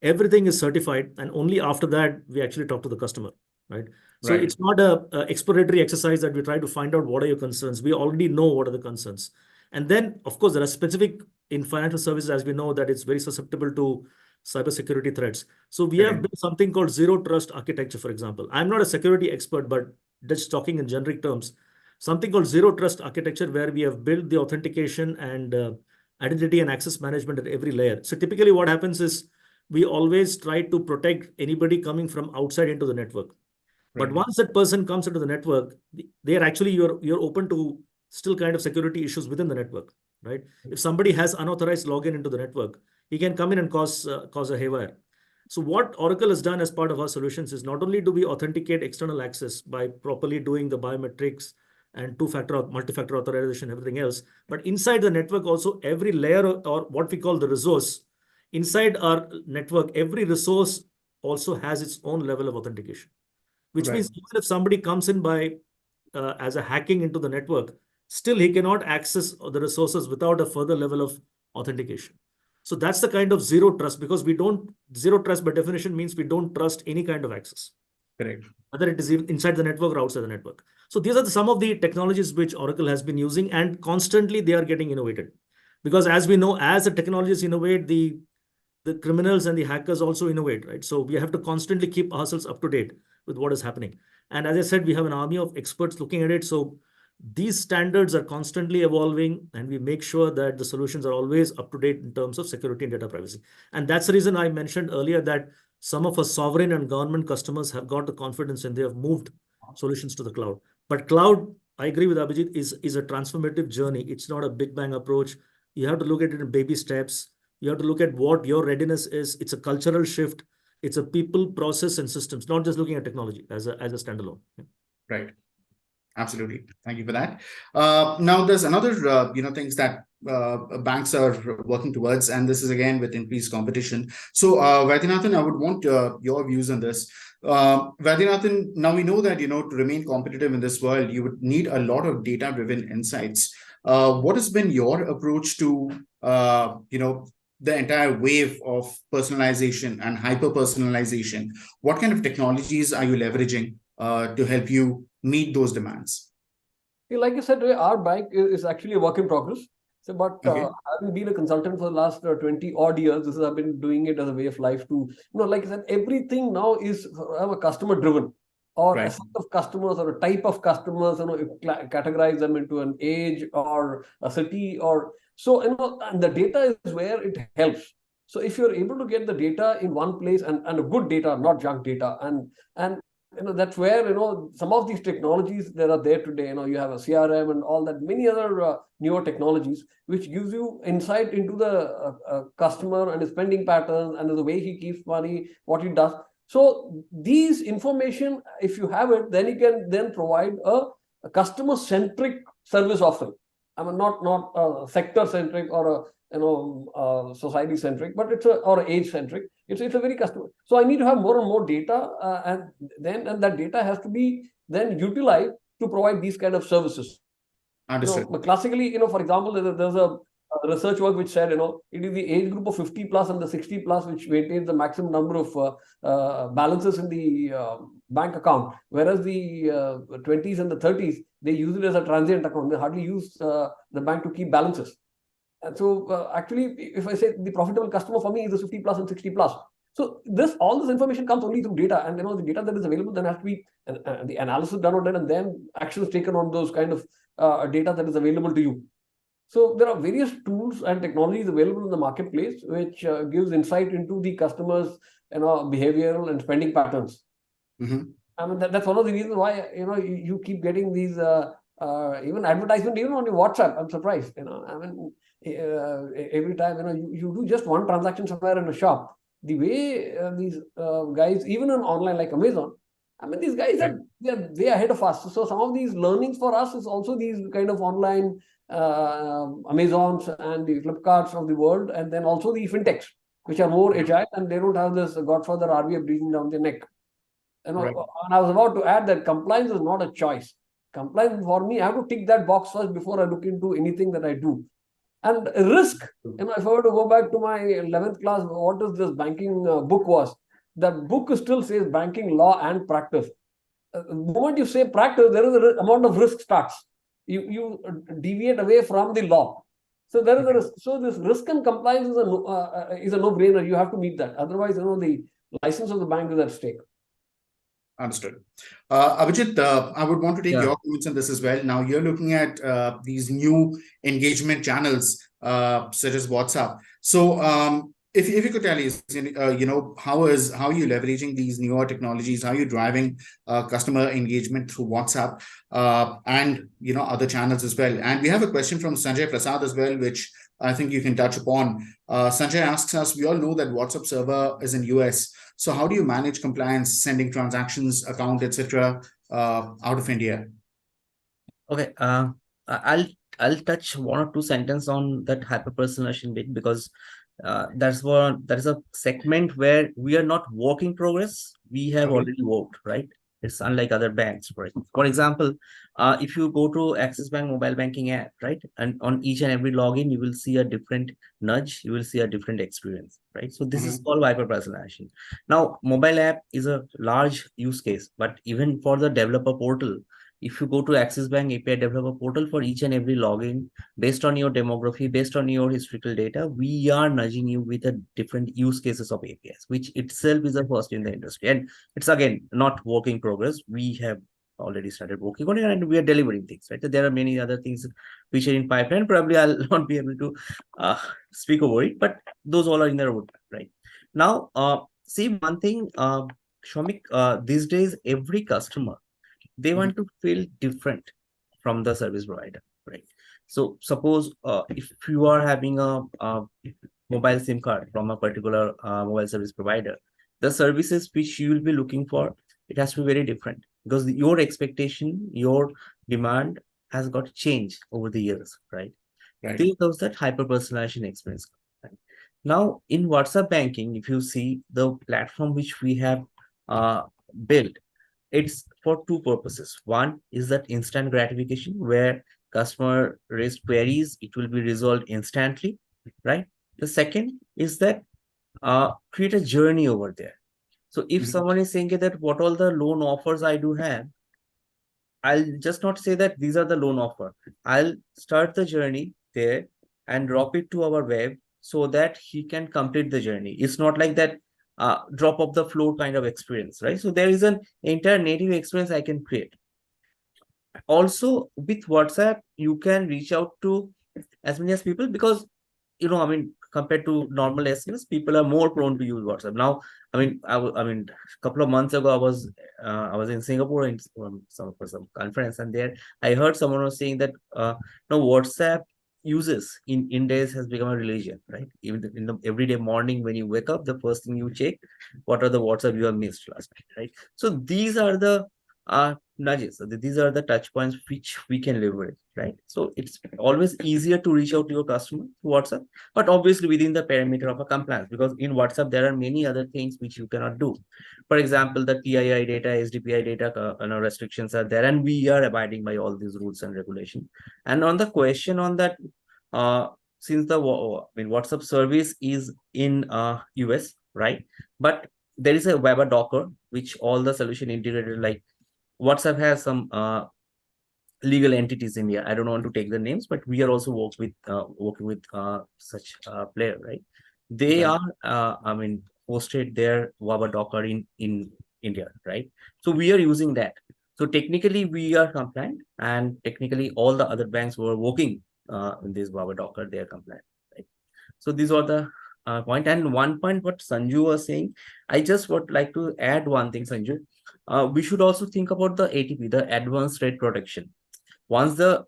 Everything is certified, and only after that we actually talk to the customer, right? So it's not a exploratory exercise that we try to find out what are your concerns. We already know what are the concerns. And then, of course, there are specific in financial services, as we know, that it's very susceptible to cybersecurity threats. So we have built something called zero trust architecture, for example. I'm not a security expert, but just talking in generic terms, something called zero trust architecture, where we have built the authentication and identity and access management at every layer. So typically what happens is we always try to protect anybody coming from outside into the network. But once that person comes into the network, they are actually, you're open to still kind of security issues within the network, right? If somebody has unauthorized login into the network, he can come in and cause a haywire. So what Oracle has done as part of our solutions is not only do we authenticate external access by properly doing the biometrics and multi-factor authorization, everything else, but inside the network also, every layer or what we call the resource, inside our network, every resource also has its own level of authentication, which means even if somebody comes in by as a hacking into the network, still he cannot access the resources without a further level of authentication. So that's the kind of zero trust, because zero trust by definition means we don't trust any kind of access. Correct. Whether it is inside the network or outside the network. So these are some of the technologies which Oracle has been using, and constantly they are getting innovated. Because as we know, as the technologies innovate, the criminals and the hackers also innovate, right? So we have to constantly keep ourselves up to date with what is happening. And as I said, we have an army of experts looking at it. So these standards are constantly evolving, and we make sure that the solutions are always up to date in terms of security and data privacy. And that's the reason I mentioned earlier that some of our sovereign and government customers have got the confidence and they have moved solutions to the cloud. But cloud, I agree with Abhijit, is a transformative journey. It's not a big bang approach. You have to look at it in baby steps. You have to look at what your readiness is. It's a cultural shift. It's a people, process, and systems, not just looking at technology as a standalone. Right. Absolutely. Thank you for that. Now, there's another, things that banks are working towards, and this is again with increased competition. So, Vaidyanathan, I would want your views on this. Vaidyanathan, now we know that, to remain competitive in this world, you would need a lot of data-driven insights. What has been your approach to, the entire wave of personalization and hyper-personalization? What kind of technologies are you leveraging to help you meet those demands? Like you said, our bank is actually a work in progress. So, but having been a consultant for the last 20 odd years, I've been doing it as a way of life to, like I said, everything now is customer driven. or a Right. set of customers or a type of customers, categorize them into an age or a city, or so, and the data is where it helps. So if you're able to get the data in one place, and a good data, not junk data, and that's where some of these technologies that are there today, you have a CRM and all that, many other newer technologies which gives you insight into the customer and his spending patterns and the way he keeps money, what he does. So these information, if you have it, then you can then provide a customer centric service offering. I mean, not sector centric or society centric, but or age centric. It's a very customer. So I need to have more and more data, and that data has to be then utilized to provide these kind of services. Understood. Classically, for example, there's a research work which said, it is the age group of 50 plus and the 60 plus which maintains the maximum number of balances in the bank account, whereas the 20s and the 30s, they use it as a transient account. They hardly use the bank to keep balances. And so actually, if I say the profitable customer for me is the 50 plus and 60 plus. So all this information comes only through data, and the data that is available then has to be the analysis done on it, and then actions taken on those kind of data that is available to you. So there are various tools and technologies available in the marketplace which gives insight into the customers' behavioral and spending patterns. Mm-hmm. I mean that's one of the reasons why you keep getting these even advertisement even on your WhatsApp. I'm surprised. I mean every time you do just one transaction somewhere in a shop, the way these guys, even on online like Amazon, I mean these guys are way ahead of us. So some of these learnings for us is also these kind of online Amazons and the Flipkarts of the world, and then also the fintechs which are more agile and they don't have this Godfather RBI breathing down their neck. And I was about to add that compliance is not a choice. Compliance for me, I have to tick that box first before I look into anything that I do. And risk, if I were to go back to my 11th class, what is this banking book was? That book still says banking law and practice. The moment you say practice, there is an amount of risk starts. You deviate away from the law. So there is a risk. So this risk and compliance is a no-brainer. You have to meet that. Otherwise, the license of the bank is at stake. Understood. Abhijit, I would want to take your comments on this as well. Now you're looking at these new engagement channels, such as WhatsApp. So if you could tell us, how are you leveraging these newer technologies? How are you driving customer engagement through WhatsApp and other channels as well? And we have a question from Sanjay Prasad as well, which I think you can touch upon. Sanjay asks us, we all know that WhatsApp server is in US. So how do you manage compliance, sending transactions, account, etc., out of India? Okay, I'll touch one or two sentences on that hyper-personalization bit, because that is a segment where we are not work in progress. We have already worked, right? It's unlike other banks, right? For example, if you go to Axis Bank mobile banking app, right, and on each and every login, you will see a different nudge, you will see a different experience, right? So this is called hyper-personalization. Now, mobile app is a large use case, but even for the developer portal, if you go to Axis Bank API developer portal, for each and every login, based on your demography, based on your historical data, we are nudging you with a different use cases of APIs, which itself is a first in the industry. And it's again not work in progress. We have already started working on it and we are delivering things, right? So there are many other things which are in pipeline. Probably I'll not be able to speak over it, but those all are in the roadmap, right? Now, see one thing, Shomik, these days, every customer, they want to feel different from the service provider, right? So suppose if you are having a mobile SIM card from a particular mobile service provider, the services which you will be looking for, it has to be very different, because your expectation, your demand has got changed over the years, right? This is that hyper-personalization experience. Right? Now, in WhatsApp banking, if you see the platform which we have built, it's for two purposes. One is that instant gratification, where customer raised queries, it will be resolved instantly, right? The second is that create a journey over there. So if someone is saying that what all the loan offers I do have, I'll just not say that these are the loan offer. I'll start the journey there and drop it to our web so that he can complete the journey. It's not like that drop of the floor kind of experience, right? So there is an entire native experience I can create. Also, with WhatsApp, you can reach out to as many as people because, I mean, compared to normal SMS, people are more prone to use WhatsApp. Now, I mean, a couple of months ago, I was in Singapore in for some conference, and there I heard someone was saying that no, WhatsApp uses in India has become a religion, right? Even in the everyday morning when you wake up, the first thing you check, what are the WhatsApp you have missed last night, right? So these are the nudges. So these are the touch points which we can leverage, right? So it's always easier to reach out to your customer through WhatsApp, but obviously within the parameter of a compliance, because in WhatsApp there are many other things which you cannot do. For example, the PII data, SDPI data, restrictions are there, and we are abiding by all these rules and regulations. And on the question on that, since the WhatsApp service is in US, right? But there is a Weber Docker, which all the solution integrated, like WhatsApp has some legal entities in here. I don't want to take the names, but we are also working with such player, right? They are, hosted their Weber Docker in India, right? So we are using that. So technically we are compliant, and technically all the other banks who are working in this Weber Docker, they are compliant, right? So these are the point. And one point what Sanju was saying, I just would like to add one thing, Sanju. We should also think about the ATP, the advanced rate protection. Once the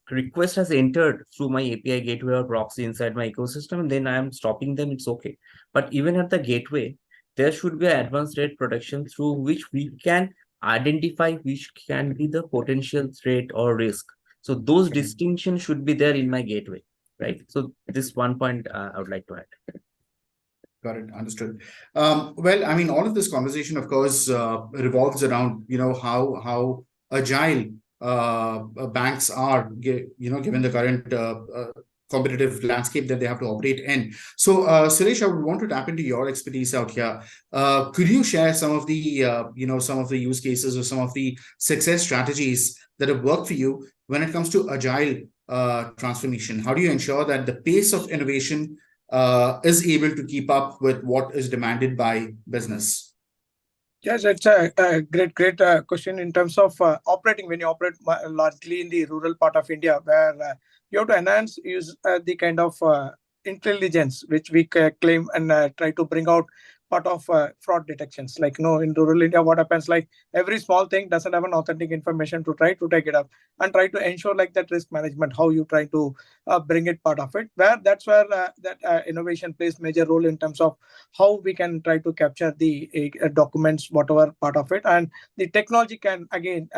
request has entered through my API gateway or proxy inside my ecosystem, then I am stopping them, it's okay. But even at the gateway, there should be an advanced rate protection through which we can identify which can be the potential threat or risk. So those distinctions should be there in my gateway, right? So this one point I would like to add. Got it. Understood. Well, I mean, all of this conversation, of course, revolves around, how agile banks are, given the current competitive landscape that they have to operate in. So, Suresh, I would want to tap into your expertise out here. Could you share some of the, some of the use cases or some of the success strategies that have worked for you when it comes to agile transformation? How do you ensure that the pace of innovation is able to keep up with what is demanded by business? Yes, it's a great question in terms of operating. When you operate largely in the rural part of India, where you have to use the kind of intelligence which we claim and try to bring out part of fraud detections. Like, in rural India, what happens, like every small thing doesn't have an authentic information to try to take it up and try to ensure like that risk management, how you try to bring it part of it, that's where that innovation plays major role in terms of how we can try to capture the documents, whatever part of it. And the technology can, again,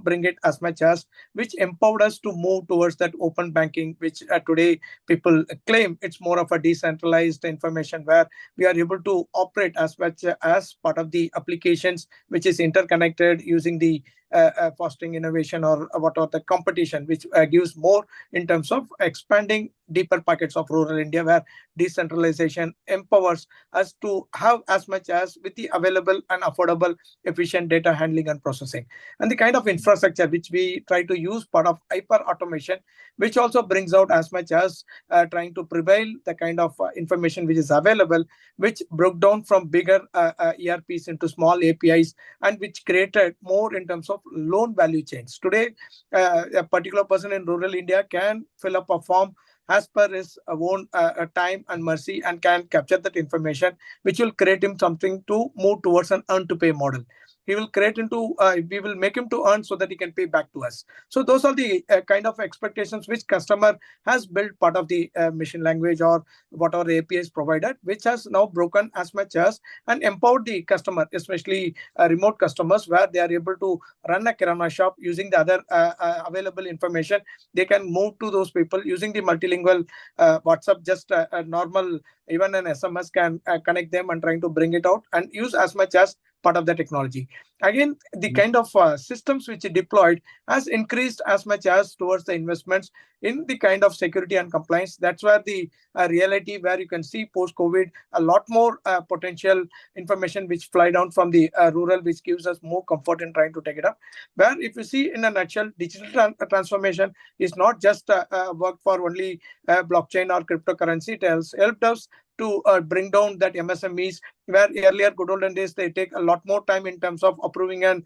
bring it as much as which empowered us to move towards that open banking, which today people claim it's more of a decentralized information where we are able to operate as much as part of the applications, which is interconnected using the fostering innovation or what are the competition, which gives more in terms of expanding deeper pockets of rural India, where decentralization empowers us to have as much as with the available and affordable, efficient data handling and processing. And the kind of infrastructure which we try to use, part of hyper automation, which also brings out as much as trying to prevail the kind of information which is available, which broke down from bigger ERPs into small APIs, and which created more in terms of loan value chains. Today, a particular person in rural India can fill up a form as per his own time and mercy, and can capture that information, which will create him something to move towards an earn to pay model. He will create into, we will make him to earn so that he can pay back to us. So those are the kind of expectations which customer has built part of the machine language or whatever API is provided, which has now broken as much as and empowered the customer, especially remote customers, where they are able to run a kirana shop using the other available information. They can move to those people using the multilingual WhatsApp, just a normal, even an SMS can connect them and trying to bring it out and use as much as part of the technology. Again, the kind of systems which are deployed has increased as much as towards the investments in the kind of security and compliance. That's where the reality, where you can see post-COVID a lot more potential information which fly down from the rural, which gives us more comfort in trying to take it up. Where if you see in a nutshell, digital transformation is not just work for only blockchain or cryptocurrency. It has helped us to bring down that MSMEs, where earlier good olden days, they take a lot more time in terms of approving an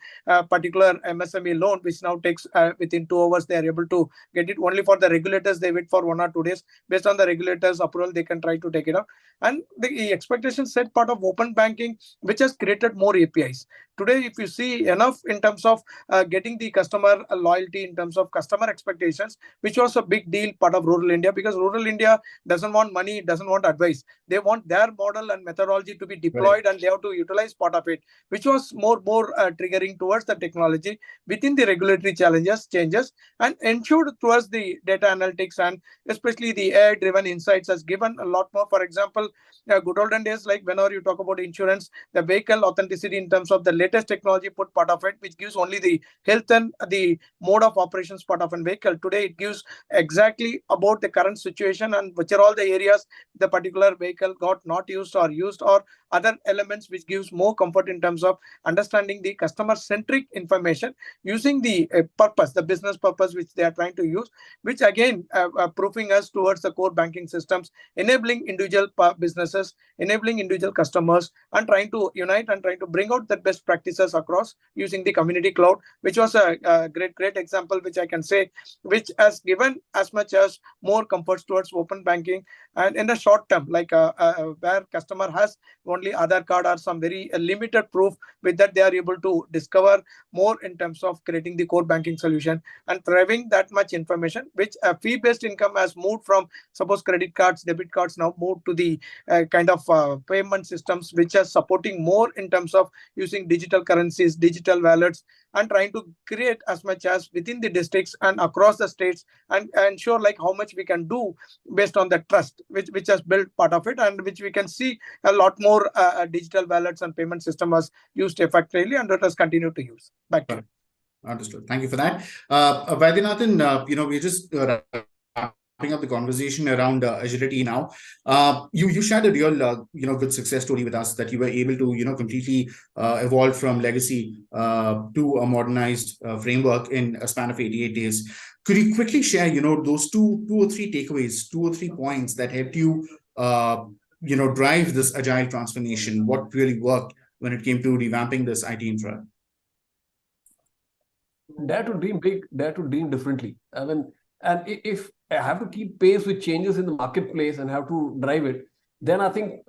particular MSME loan, which now takes within 2 hours, they are able to get it. Only for the regulators, they wait for 1 or 2 days. Based on the regulators' approval, they can try to take it up. And the expectation set part of open banking, which has created more APIs. Today, if you see enough in terms of getting the customer loyalty, in terms of customer expectations, which was a big deal part of rural India, because rural India doesn't want money, doesn't want advice. They want their model and methodology to be deployed, and they have to utilize part of it, which was more triggering towards the technology within the regulatory changes, and ensured towards the data analytics, and especially the AI-driven insights has given a lot more. For example, good olden days, like whenever you talk about insurance, the vehicle authenticity in terms of the latest technology put part of it, which gives only the health and the mode of operations part of a vehicle. Today, it gives exactly about the current situation and which are all the areas the particular vehicle got not used, or other elements, which gives more comfort in terms of understanding the customer-centric information using the purpose, the business purpose which they are trying to use, which again proofing us towards the core banking systems, enabling individual businesses, enabling individual customers, and trying to unite and trying to bring out the best practices across using the community cloud, which was a great example, which I can say, which has given as much as more comforts towards open banking. And in the short term, like where customer has only Aadhaar card or some very limited proof, with that they are able to discover more in terms of creating the core banking solution and thriving that much information, which a fee-based income has moved from, suppose, credit cards, debit cards, now moved to the kind of payment systems, which are supporting more in terms of using digital currencies, digital wallets, and trying to create as much as within the districts and across the states, and ensure like how much we can do based on the trust which has built part of it, and which we can see a lot more digital wallets and payment system was used effectively, and let us continue to use. Back to you. Understood. Thank you for that. Vaidyanathan, we're just wrapping up the conversation around agility now. You shared a real, good success story with us, that you were able to, completely evolve from legacy to a modernized framework in a span of 88 days. Could you quickly share, those two or three takeaways, 2 or 3 points that helped you, drive this agile transformation? What really worked when it came to revamping this IT infra? Dare to dream big, dare to dream differently. I mean, and if I have to keep pace with changes in the marketplace and have to drive it, then I think,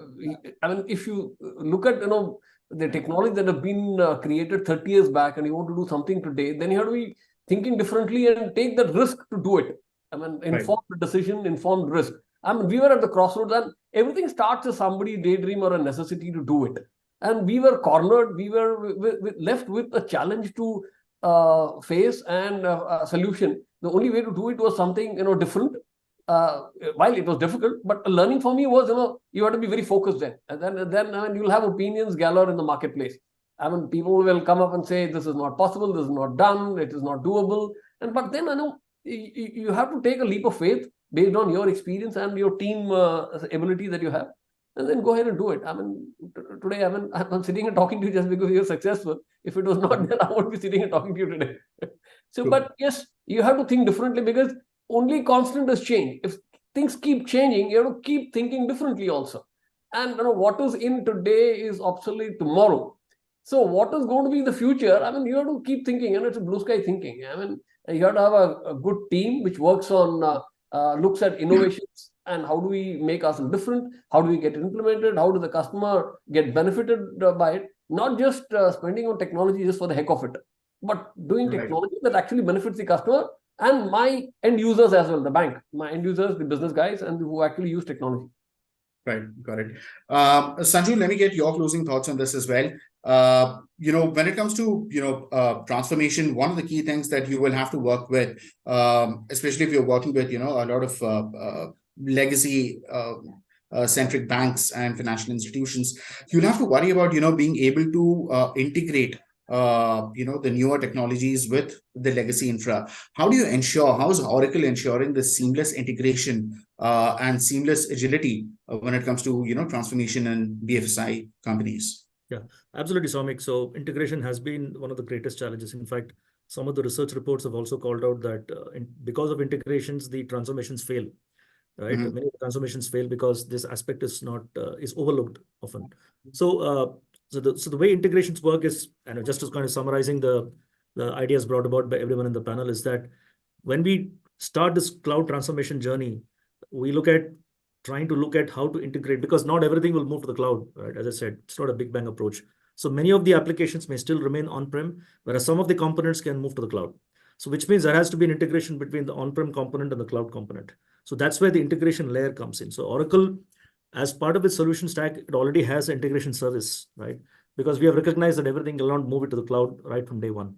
if you look at, the technology that have been created 30 years back, and you want to do something today, then you have to be thinking differently and take that risk to do it. Informed decision, informed risk. We were at the crossroads, and everything starts as somebody daydream or a necessity to do it. And we were cornered, we were left with a challenge to face and a solution. The only way to do it was something different. While it was difficult, but learning for me was you have to be very focused then, and then you'll have opinions galore in the marketplace. People will come up and say this is not possible, this is not done, it is not doable, but then you have to take a leap of faith based on your experience and your team ability that you have, and then go ahead and do it. Today, I'm sitting and talking to you just because you're successful. If it was not there, I won't be sitting and talking to you today. So, but yes, you have to think differently, because only constant is change. If things keep changing, you have to keep thinking differently also. And what is in today is obsolete tomorrow. So what is going to be in the future? You have to keep thinking, and it's a blue sky thinking. You have to have a good team which works on, looks at innovations and how do we make ourselves different? How do we get it implemented? How does the customer get benefited by it? Not just spending on technology just for the heck of it, but doing technology that actually benefits the customer and my end users as well, the bank, my end users, the business guys, and who actually use technology. Right, got it. Sanju, let me get your closing thoughts on this as well. When it comes to, transformation, one of the key things that you will have to work with, especially if you're working with, a lot of legacy centric banks and financial institutions, you'll have to worry about, being able to integrate the newer technologies with the legacy infra. How is Oracle ensuring the seamless integration and seamless agility when it comes to, transformation in BFSI companies? Yeah, absolutely, Soumik. So integration has been one of the greatest challenges. In fact, some of the research reports have also called out that because of integrations, the transformations fail. right? Mhm. Many transformations fail because this aspect is not is overlooked often. So the way integrations work is, and just as kind of summarizing the ideas brought about by everyone in the panel, is that when we start this cloud transformation journey, we trying to look at how to integrate, because not everything will move to the cloud, right? As I said, it's not a big bang approach. So many of the applications may still remain on-prem, whereas some of the components can move to the cloud. So which means there has to be an integration between the on-prem component and the cloud component. So that's where the integration layer comes in. So Oracle, as part of its solution stack, it already has an integration service, right? Because we have recognized that everything will not move it to the cloud right from day one.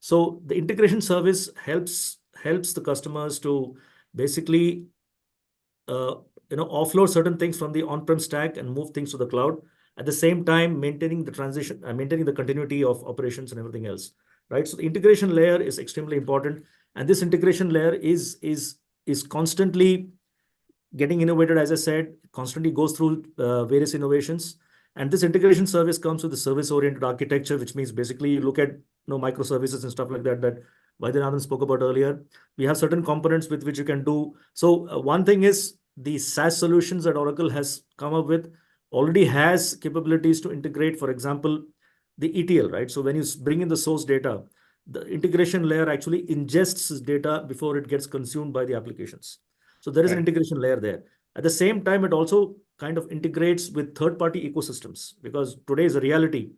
So the integration service helps the customers to basically offload certain things from the on-prem stack and move things to the cloud, at the same time maintaining the transition, maintaining the continuity of operations and everything else, right? So the integration layer is extremely important, and this integration layer is constantly getting innovated. As I said, constantly goes through various innovations, and this integration service comes with the service-oriented architecture, which means basically you look at microservices and stuff like that Vaidyanathan spoke about earlier. We have certain components with which you can do. So one thing is the SaaS solutions that Oracle has come up with already has capabilities to integrate, for example, the ETL, right? So when you bring in the source data, the integration layer actually ingests this data before it gets consumed by the applications. So there is an Right. integration layer there. At the same time, it also kind of integrates with third-party ecosystems, because today is a reality.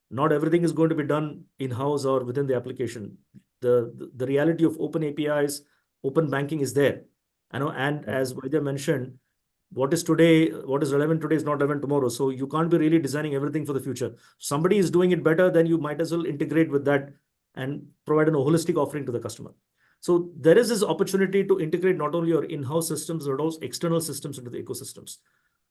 Not everything is going to be done in-house or within the application. The reality of open APIs, open banking is there. And as Vaidya mentioned, what is relevant today is not relevant tomorrow. So you can't be really designing everything for the future. Somebody is doing it better, then you might as well integrate with that and provide a holistic offering to the customer. So there is this opportunity to integrate not only your in-house systems, but also external systems into the ecosystems.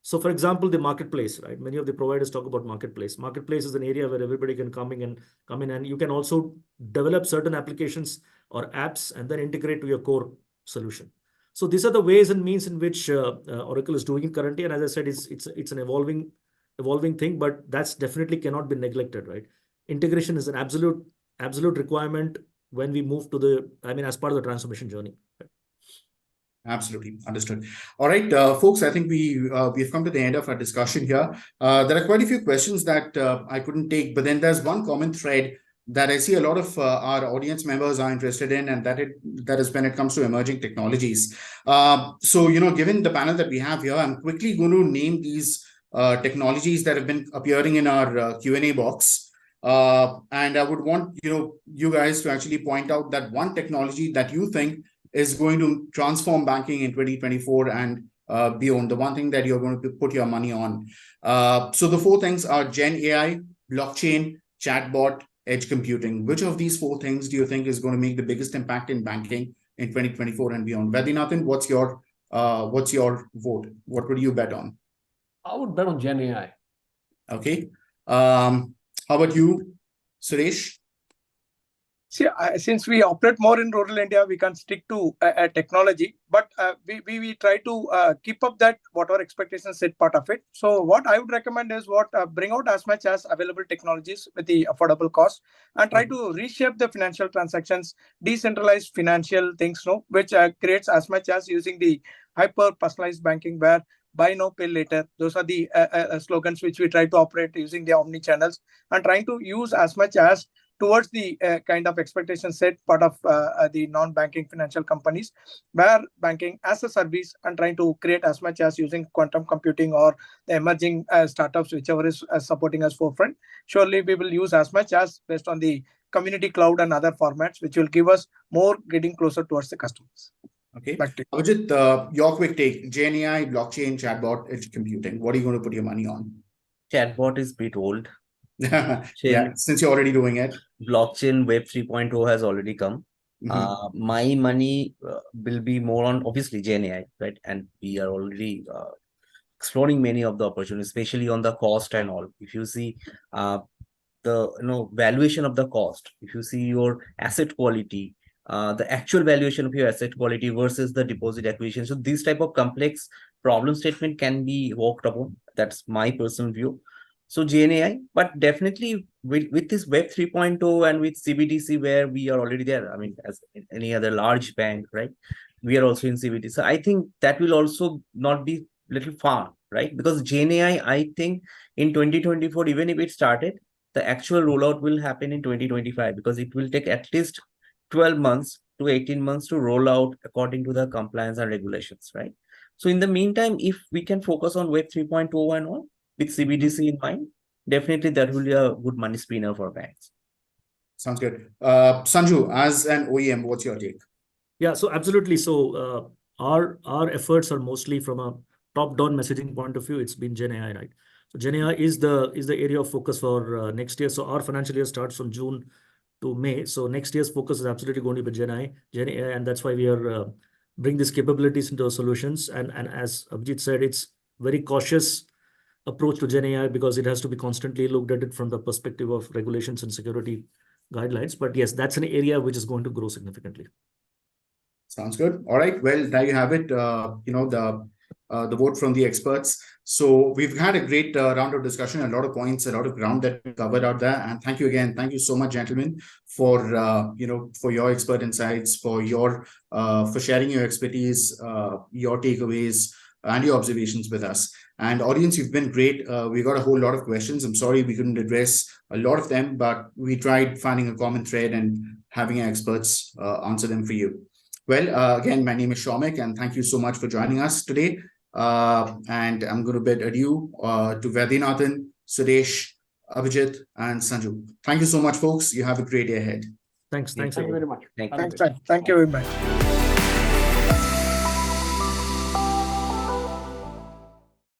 So for example, the marketplace, right? Many of the providers talk about marketplace. Marketplace is an area where everybody can come in, and you can also develop certain applications or apps and then integrate to your core solution. So these are the ways and means in which Oracle is doing it currently. And as I said, it's an evolving thing, but that's definitely cannot be neglected, right? Integration is an absolute requirement when we move to as part of the transformation journey. Absolutely. Understood. All right, folks, I think we've come to the end of our discussion here. There are quite a few questions that I couldn't take, but then there's one common thread that I see a lot of our audience members are interested in, and that is when it comes to emerging technologies. So, given the panel that we have here, I'm quickly going to name these technologies that have been appearing in our Q&A box. And I would want, you guys to actually point out that one technology that you think is going to transform banking in 2024 and beyond, the one thing that you're going to put your money on. So the four things are Gen AI, blockchain, chatbot, edge computing. Which of these four things do you think is going to make the biggest impact in banking in 2024 and beyond? Vaidyanathan, what's your vote? What would you bet on? I would bet on Gen AI. Okay. How about you, Suresh? See, since we operate more in rural India, we can stick to technology, but we try to keep up that whatever expectations set part of it. So what I would recommend is bring out as much as available technologies with the affordable cost, and try to reshape the financial transactions, decentralized financial things, which creates as much as using the hyper personalized banking, where buy now, pay later. Those are the slogans which we try to operate using the omni channels, and trying to use as much as towards the kind of expectation set part of the non-banking financial companies, where banking as a service, and trying to create as much as using quantum computing or the emerging startups, whichever is supporting us forefront. Surely we will use as much as based on the community cloud and other formats, which will give us more getting closer towards the customers. Okay. Back to you. Avijit, your quick take: Gen AI, blockchain, chatbot, edge computing. What are you going to put your money on? Chatbot is a bit old. Yeah, since you're already doing it. Blockchain Web 3.0 has already come. My money will be more on obviously Gen AI, right? And we are already exploring many of the opportunities, especially on the cost and all. If you see the valuation of the cost, if you see your asset quality, the actual valuation of your asset quality versus the deposit acquisition. So this type of complex problem statement can be worked upon. That's my personal view. So Gen AI, but definitely with this Web 3.0 and with CBDC, where we are already there. I mean, as any other large bank, right? we are also in CBT. So I think that will also not be little far, right? Because Gen AI, I think in 2024, even if it started, the actual rollout will happen in 2025 because it will take at least 12 months to 18 months to roll out according to the compliance and regulations, right? So in the meantime, if we can focus on Web 3.0 and all with CBDC in mind, definitely that will be a good money spinner for banks. Sounds good. Sanju, as an OEM, what's your take? Yeah, so absolutely. So our efforts are mostly from a top-down messaging point of view. It's been Gen AI, right? So Gen AI is the area of focus for next year. So our financial year starts from June to May. So next year's focus is absolutely going to be Gen AI, and that's why we are bring these capabilities into our solutions. And as Abhijit said, it's very cautious approach to Gen AI because it has to be constantly looked at it from the perspective of regulations and security guidelines. But yes, that's an area which is going to grow significantly. Sounds good. All right. Well, there you have it. The vote from the experts. So we've had a great round of discussion, a lot of points, a lot of ground that we covered out there. And thank you again. Thank you so much, gentlemen, for for your expert insights, for sharing your expertise, your takeaways, and your observations with us. And audience, you've been great. We got a whole lot of questions. I'm sorry we couldn't address a lot of them, but we tried finding a common thread and having our experts answer them for you. Well, again, my name is Shomik, and thank you so much for joining us today. And I'm going to bid adieu to Vaidyanathan, Suresh, Abhijit, and Sanju. Thank you so much, folks. You have a great day ahead. Thanks. Thank you very much. Thank you. Thanks. Thank you very much.